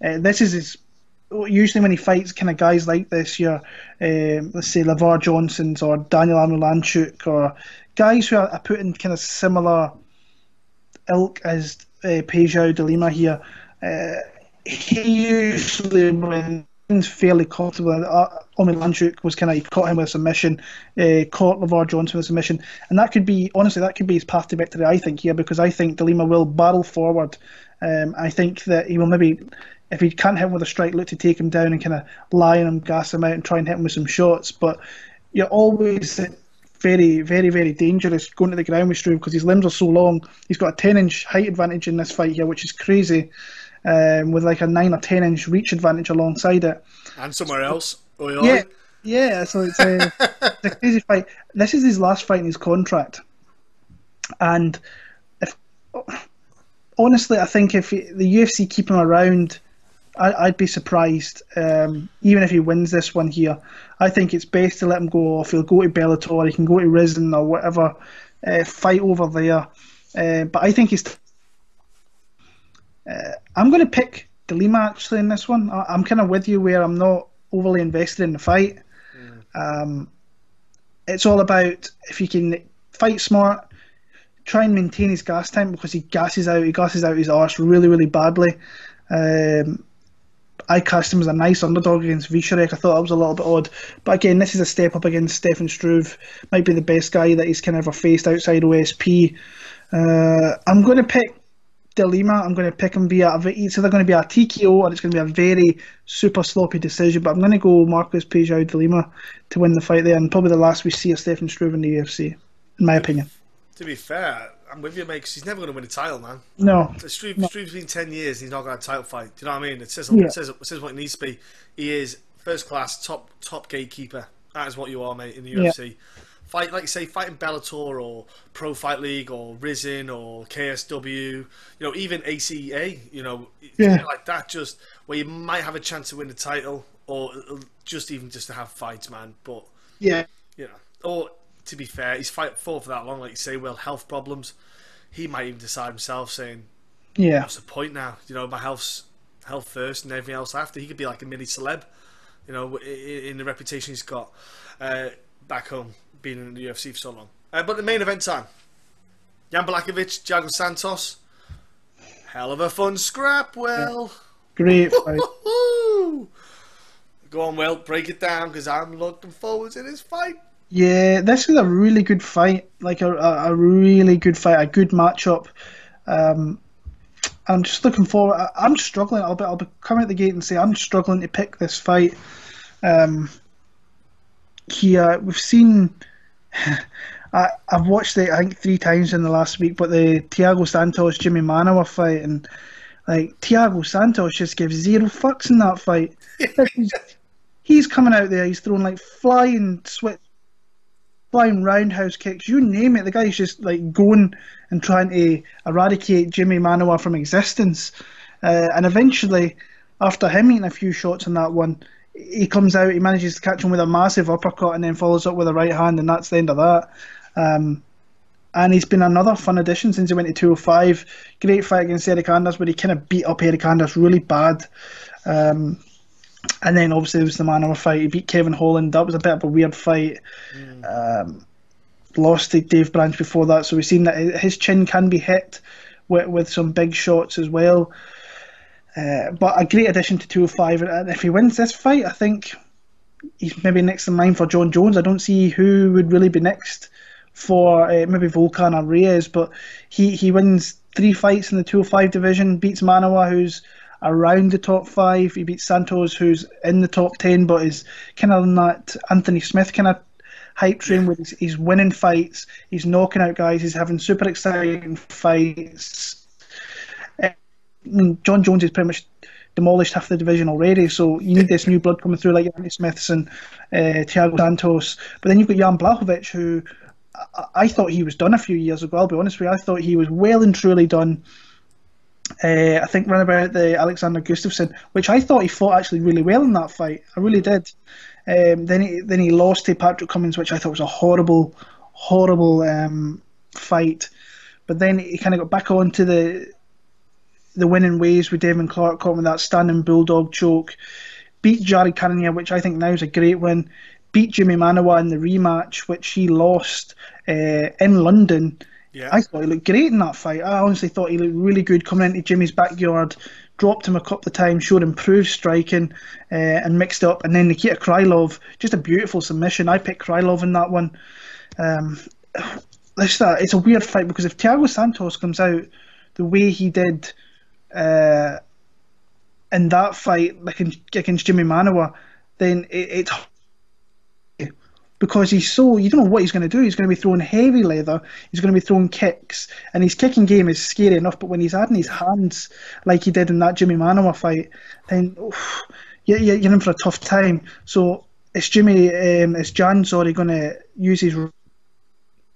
This is his. Usually when he fights kind of guys like this, let's say LeVar Johnsons or Daniel Amulanchuk or guys who are put in kind of similar ilk as Peugeot de Lima here, he usually wins fairly comfortably. Amulanchuk was he caught him with a submission, caught LeVar Johnson with a submission, and that could be his path to victory, I think, here, because I think de Lima will barrel forward. I think that he will maybe, if he can't hit him with a strike, look to take him down and kind of lie on him, gas him out and try and hit him with some shots. But you're always very, very, very dangerous going to the ground with Struve because his limbs are so long. He's got a 10-inch height advantage in this fight here, which is crazy, with like a 9 or 10-inch reach advantage alongside it. And somewhere else. Yeah, so it's a crazy fight. This is his last fight in his contract. And honestly, I think if the UFC keep him around, I'd be surprised, even if he wins this one here. I think it's best to let him go off. He'll go to Bellator, he can go to Rizin or whatever, fight over there. But I think I'm going to pick de Lima actually in this one. I'm kind of with you where I'm not overly invested in the fight. It's all about if he can fight smart, try and maintain his gas time because he gasses out his arse really, really badly. I cast him as a nice underdog against Visharek. I thought that was a little bit odd. But again, this is a step up against Stefan Struve. Might be the best guy that he's kind of ever faced outside OSP. I'm going to pick de Lima. I'm going to pick him it's either going to be a TKO or it's going to be a very super sloppy decision. But I'm going to go Marcos Peugeot de Lima to win the fight there. And probably the last we see of Stefan Struve in the UFC, in my opinion. To be fair, I'm with you, mate, because he's never going to win a title, man. No. Struve's been 10 years and he's not got a title fight. Do you know what I mean? It says what it needs to be. He is first class, top gatekeeper. That is what you are, mate, in the UFC. Fight, like you say, fight in Bellator or Pro Fight League or Rizin or KSW, even ACA, like that, just where you might have a chance to win the title or just to have fights, man. But, or to be fair, he's fought for that long, like you say, health problems. He might even decide himself saying, what's the point now? My health first and everything else after. He could be like a mini celeb. you know, in the reputation he's got back home, being in the UFC for so long. But the main event time, Jan Blachowicz, Thiago Santos. Hell of a fun scrap, Will. Great fight. Go on, Will, break it down, because I'm looking forward to this fight. Yeah, this is a really good fight. Like a really good fight, a good matchup. I'm just looking forward. I'm struggling. I'll be coming at the gate and say I'm struggling to pick this fight. Here we've seen. I've watched it, I think, 3 times in the last week, but the Thiago Santos Jimmy Manuwa fight, and like Thiago Santos just gives 0 fucks in that fight. He's coming out there, he's throwing like flying roundhouse kicks, you name it. The guy's just like going and trying to eradicate Jimmy Manuwa from existence. And eventually, after him eating a few shots in that one, he comes out, he manages to catch him with a massive uppercut and then follows up with a right hand, and that's the end of that. And he's been another fun addition since he went to 205. Great fight against Eric Anders, where he kind of beat up Eric Anders really bad. And then obviously there was the Manuwa fight. He beat Kevin Holland. That was a bit of a weird fight. Lost to Dave Branch before that, so we've seen that his chin can be hit with some big shots as well. But a great addition to 205, and if he wins this fight, I think he's maybe next in line for John Jones. I don't see who would really be next for maybe Volkan or Reyes, but he wins 3 fights in the 205 division, beats Manuwa, who's around the top 5. He beats Santos, who's in the top 10, but is kind of in that Anthony Smith kind of hype train where he's winning fights, he's knocking out guys, he's having super exciting fights. John Jones has pretty much demolished half the division already, so you need this new blood coming through like Anthony Smiths and Thiago Santos. But then you've got Jan Blachowicz, who I thought he was done a few years ago, I'll be honest with you. I thought he was well and truly done. I think round about the Alexander Gustafsson, which I thought he fought actually really well in that fight. I really did. Then he lost to Patrick Cummins, which I thought was a horrible fight. But then he kind of got back onto the winning ways with Devin Clark, caught with that standing bulldog choke. Beat Jared Cannonier, which I think now is a great win. Beat Jimmy Manuwa in the rematch, which he lost in London. Yeah. I thought he looked great in that fight. I honestly thought he looked really good coming into Jimmy's backyard. Dropped him a couple of times, showed improved striking, and mixed it up. And then Nikita Krylov, just a beautiful submission. I picked Krylov in that one. It's a weird fight, because if Thiago Santos comes out the way he did in that fight, like against Jimmy Manuwa, then it's because he's so, you don't know what he's going to do. He's going to be throwing heavy leather, he's going to be throwing kicks, and his kicking game is scary enough, but when he's adding his hands like he did in that Jimmy Manuwa fight, then you're in for a tough time. So it's Gian going to use his, I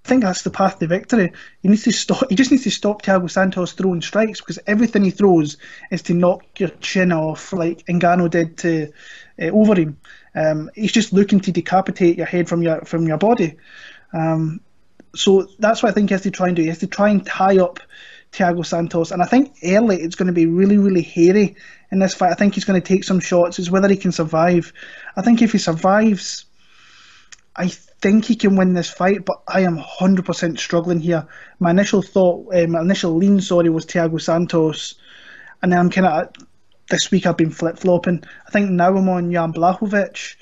think that's the path to victory. He just needs to stop Thiago Santos throwing strikes, because everything he throws is to knock your chin off, like Ngannou did to Overeem. He's just looking to decapitate your head from your body. So that's what I think he has to try and do. He has to try and tie up Thiago Santos. And I think early it's going to be really, really hairy in this fight. I think he's going to take some shots. It's whether he can survive. I think if he survives, I think he can win this fight, but I am 100% struggling here. My initial lean, was Thiago Santos. And then I'm kind of... This week I've been flip-flopping. I think now I'm on Jan Blachowicz,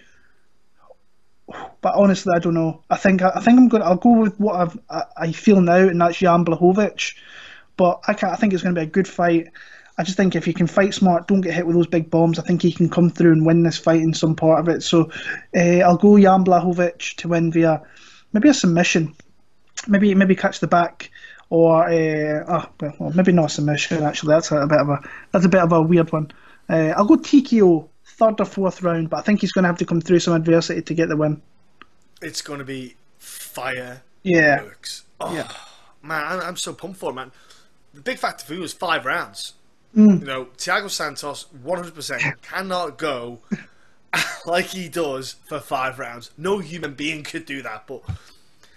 but honestly I don't know. I'll go with what I feel now, and that's Jan Blachowicz. But I think it's going to be a good fight. I just think if he can fight smart, don't get hit with those big bombs, I think he can come through and win this fight in some part of it. So I'll go Jan Blachowicz to win via maybe a submission, maybe catch the back. Or maybe not a submission. Actually, that's a bit of a weird one. I'll go TKO, 3rd or 4th round, but I think he's going to have to come through some adversity to get the win. It's going to be fire. Yeah. Yeah. Man, I'm so pumped for it, man. The big factor for you was 5 rounds. You know, Thiago Santos 100% cannot go like he does for 5 rounds. No human being could do that, but.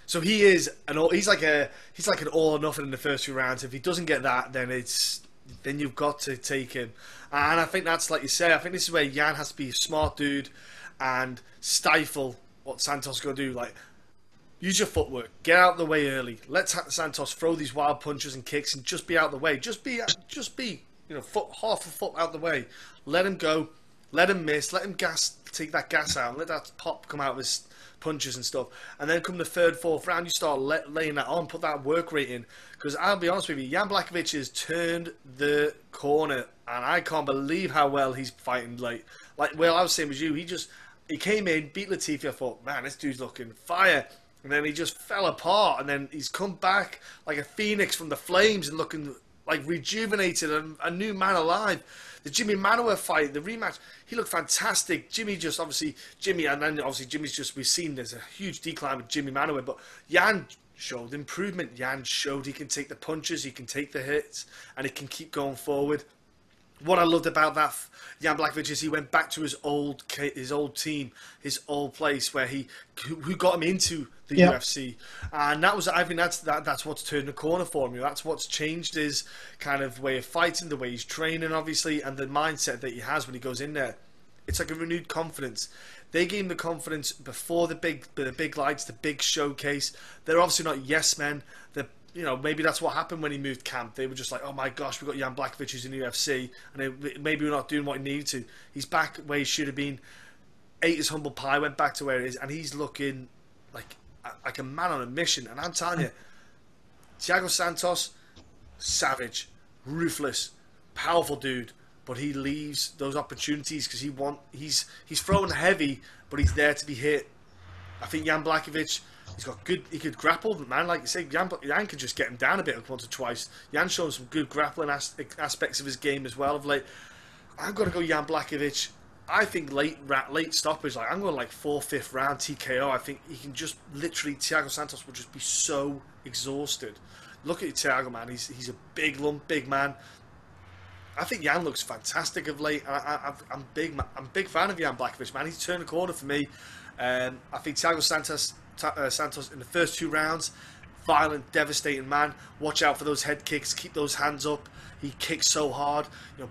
So he's like an all or nothing in the first few rounds. If he doesn't get that, then you've got to take him. And I think that's like you say. I think this is where Jan has to be a smart dude and stifle what Santos is going to do. Like, use your footwork, get out of the way early. Let Santos throw these wild punches and kicks and just be out of the way. Just be, half a foot out of the way. Let him go, let him miss, let him take that gas out, and let that pop come out of his punches and stuff. And then come the third, fourth round, you start laying that on, put that work rate in. Because I'll be honest with you, Jan Blachowicz has turned the corner, and I can't believe how well he's fighting. I was saying with you, he came in, beat Latifi. I thought, man, this dude's looking fire. And then he just fell apart, and then he's come back like a phoenix from the flames and looking like rejuvenated and a new man alive. The Jimmy Manuwa fight, the rematch, he looked fantastic. Jimmy's just, we've seen there's a huge decline with Jimmy Manuwa, but Jan showed improvement. Jan showed he can take the punches, he can take the hits, and he can keep going forward. What I loved about that Jan Blachowicz is he went back to his old team, his old place where who got him into the UFC, and I think that's what's turned the corner for him. That's what's changed his kind of way of fighting, the way he's training, obviously, and the mindset that he has when he goes in there. It's like a renewed confidence. They gave him the confidence before the big lights, the big showcase. They're obviously not yes men. Maybe that's what happened when he moved camp. They were just like, oh my gosh, we've got Jan Blachowicz who's in the UFC, and maybe we're not doing what he needed to. He's back where he should have been, ate his humble pie, went back to where it is, and he's looking like a man on a mission. And I'm telling you, Thiago Santos, savage, ruthless, powerful dude, but he leaves those opportunities because he's throwing heavy, but he's there to be hit. I think Jan Blachowicz, he could grapple, man. Like you say, Jan could just get him down a bit once or twice. Jan's shown some good grappling aspects of his game as well. Of late, I've got to go Jan Blachowicz. I think late stoppage. I'm going 4th, 5th round TKO. I think he can just literally, Thiago Santos will just be so exhausted. Look at Thiago, man. He's a big lump, big man. I think Jan looks fantastic of late. I'm a big fan of Jan Blachowicz, man. He's turned a corner for me. I think Thiago Santos in the first 2 rounds, violent, devastating man. Watch out for those head kicks. Keep those hands up. He kicks so hard.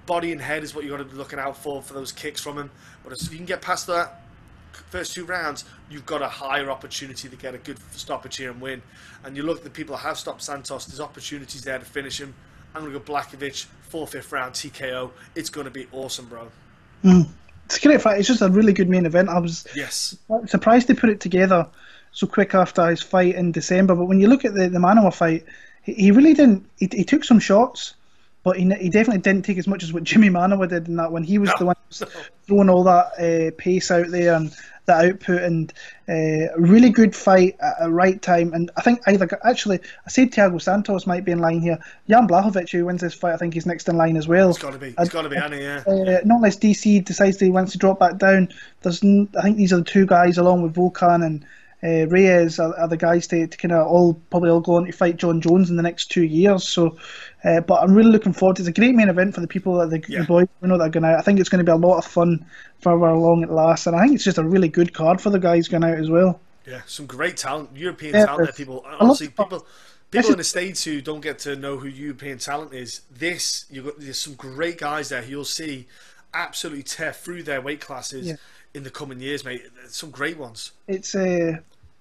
Body and head is what you've got to be looking out for those kicks from him. But if you can get past that first 2 rounds, you've got a higher opportunity to get a good stoppage here and win. And you look at the people that have stopped Santos, there's opportunities there to finish him. I'm going to go Blachowicz, 4th, 5th round TKO. It's going to be awesome, bro. It's a great fight. It's just a really good main event. I was surprised they put it together so quick after his fight in December. But when you look at the Manuwa fight, he really didn't. He took some shots, but he definitely didn't take as much as what Jimmy Manuwa did in that one. He was the one who was throwing all that pace out there and that output, and really good fight at the right time. And I think I said Thiago Santos might be in line here. Jan Blachowicz, who wins this fight, I think he's next in line as well. It's got to be, Annie, yeah. Not unless DC decides he wants to drop back down. I think these are the 2 guys, along with Volkan and Reyes, are the guys to kind of probably all go on to fight John Jones in the next 2 years. So, but I'm really looking forward to it. It's a great main event for the people, the boys that are going out. I think it's going to be a lot of fun further along at last, and I think it's just a really good card for the guys going out as well. Yeah, some great talent, European talent there. People in the States who don't get to know who European talent is. There's some great guys there who you'll see absolutely tear through their weight classes in the coming years, mate. Some great ones. It's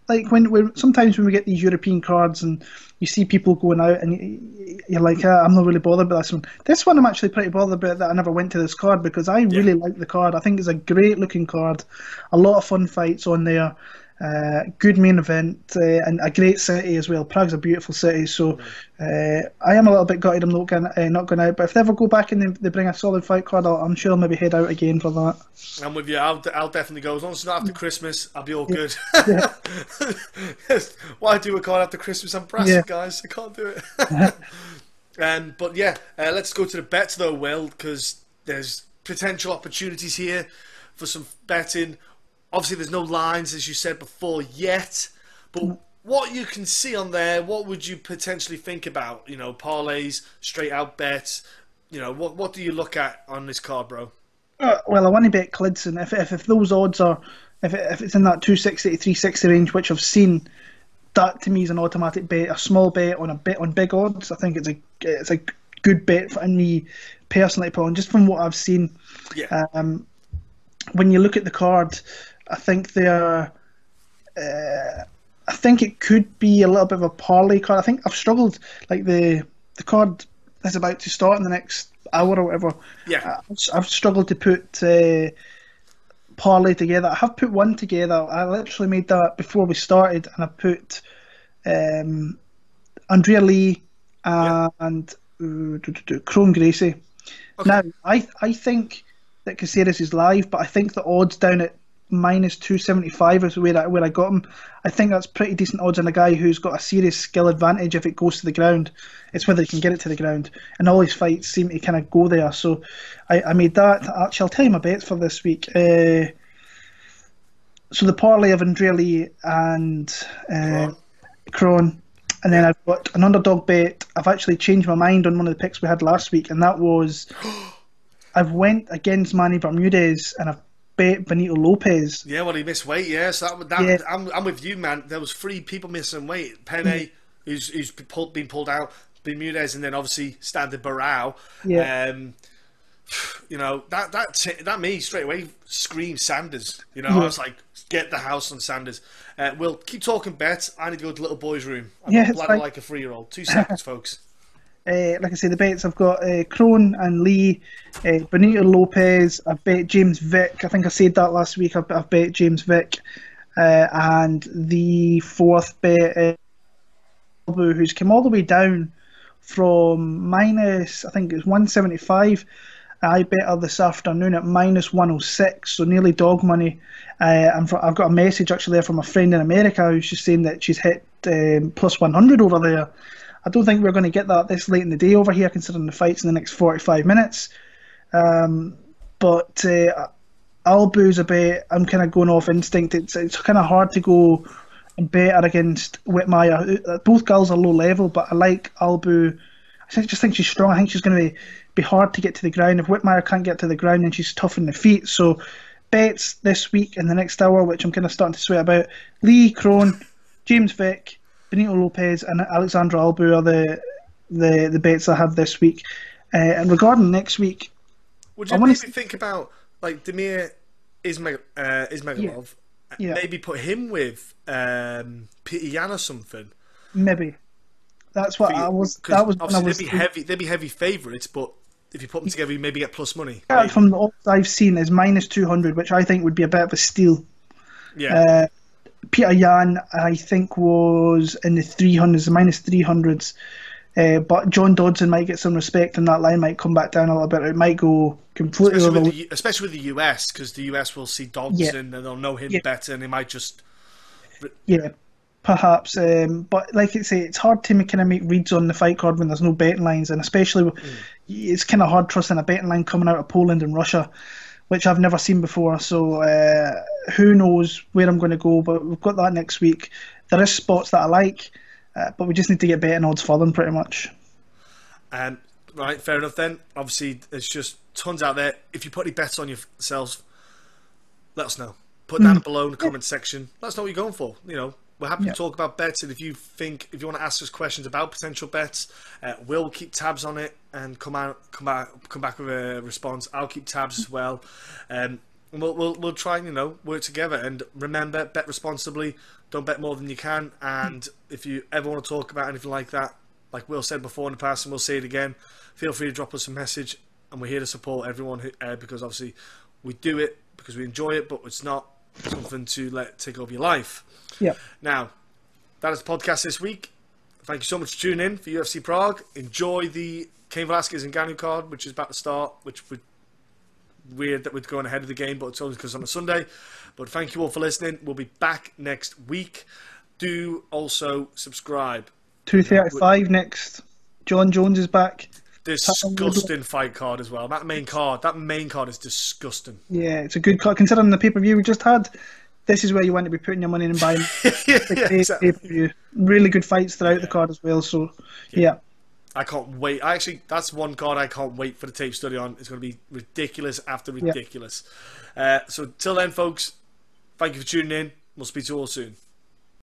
like sometimes when we get these European cards and you see people going out and you're like, I'm not really bothered about this one. This one I'm actually pretty bothered about, that I never went to this card, because I really like the card. I think it's a great looking card. A lot of fun fights on there. Good main event, and a great city as well. Prague's a beautiful city, so I am a little bit gutted I'm not going out. But if they ever go back and they bring a solid fight card, I'm sure I'll maybe head out again for that. I'm with you. I'll definitely go. As long as it's not after Christmas, I'll be all good. Why do a card after Christmas? I'm brassing, guys. I can't do it. But let's go to the bets though, Will, because there's potential opportunities here for some betting. Obviously, there's no lines, as you said before, yet. But what you can see on there, what would you potentially think about? Parlays, straight out bets. What do you look at on this card, bro? Well, I want to bet Klidson. If those odds are, if it's in that 260 to 360 range, which I've seen, that to me is an automatic bet. A small bet on big odds. I think it's a good bet for me personally, Paul. And just from what I've seen, when you look at the card. I think they're. I think it could be a little bit of a parlay card. I think I've struggled. Like the card is about to start in the next hour or whatever. Yeah. I've struggled to put parlay together. I have put one together. I literally made that before we started, and I put Andrea Lee and Chrome Gracie. Okay. Now, I think that Caceres is live, but I think the odds down at minus 275 is where I got him. I think that's pretty decent odds on a guy who's got a serious skill advantage if it goes to the ground. It's whether he can get it to the ground, and all his fights seem to kind of go there. So I made that. Actually, I'll tell you my bets for this week. So the parlay of Andrea Lee and Kron. And then I've got an underdog bet. I've actually changed my mind on one of the picks we had last week, and that was I've went against Manny Bermudez and I've bet Benito Lopez. Yeah, well, he missed weight. Yeah, so that I'm with you, man. There was 3 people missing weight. Penne, who's been pulled out, Bermudez, and then obviously Standard Barao. Yeah. You know, that me straight away screamed Sanders. You know, I was like, get the house on Sanders. We'll keep talking bets. I need to go to the little boy's room. I'm bladder like a 3-year-old. 2 seconds, folks. Like I say, the bets I've got Kron and Lee, Benito Lopez. I've bet James Vick. I think I said that last week. I've bet James Vick, and the 4th bet Abreu, who's come all the way down from minus, I think it's 175. I bet her this afternoon at minus 106, so nearly dog money. I've got a message actually there from a friend in America who's just saying that she's hit plus 100 over there. I don't think we're going to get that this late in the day over here, considering the fight's in the next 45 minutes. But Albu's a bet. I'm kind of going off instinct. It's kind of hard to go and bet her against Whitmire. Both girls are low level, but I like Albu. I just think she's strong. I think she's going to be hard to get to the ground. If Whitmire can't get to the ground, then she's tough on the feet. So bets this week in the next hour, which I'm kind of starting to sweat about. Lee, Kron, James Vick, Benito Lopez and Alexandra Albu are the bets I have this week. And regarding next week, would you maybe think about like Damir Ismagulov? Yeah. Maybe put him with Petr Yan or something. Maybe that's what I was. That was obviously they'd be heavy favourites, but if you put them together, you maybe get plus money. From the odds I've seen is minus 200, which I think would be a bit of a steal. Yeah. Petr Yan, I think, was in the 300s, the minus 300s. But John Dodson might get some respect, and that line might come back down a little bit. It might go completely especially with the US, because the US will see Dodson and they'll know him better, and they might just. Yeah, perhaps. But like I say, it's hard to kind of make reads on the fight card when there's no betting lines, and especially it's kind of hard trusting a betting line coming out of Poland and Russia, which I've never seen before. So who knows where I'm going to go, but we've got that next week. There is spots that I like, but we just need to get betting odds for them pretty much. Right, fair enough then. Obviously, there's just tons out there. If you put any bets on yourselves, let us know. Put down below in the comment section. Let us know what you're going for. You know, we're happy to talk about bets, and if you want to ask us questions about potential bets, we'll keep tabs on it and come back with a response. I'll keep tabs as well, and we'll try and work together. And remember, bet responsibly. Don't bet more than you can. And if you ever want to talk about anything like that, like Will said before in the past, and we'll say it again, feel free to drop us a message, and we're here to support everyone because obviously we do it because we enjoy it, but it's not something to let take over your life. Yeah. Now, that is the podcast this week. Thank you so much for tuning in for UFC Prague. Enjoy the Cain Velasquez and Ngannou card, which is about to start, which would weird that we're going ahead of the game, but it's only because it's on a Sunday. But thank you all for listening. We'll be back next week. Do also subscribe. 235 next. John Jones is back. Disgusting fight card as well. That main card is disgusting. Yeah, it's a good card considering the pay-per-view we just had. This is where you want to be putting your money in and buying exactly. pay-per-view. Really good fights throughout the card as well. So yeah. I can't wait. That's one card I can't wait for the tape study on. It's going to be ridiculous after ridiculous. So till then, folks, thank you for tuning in. We'll speak to you all soon.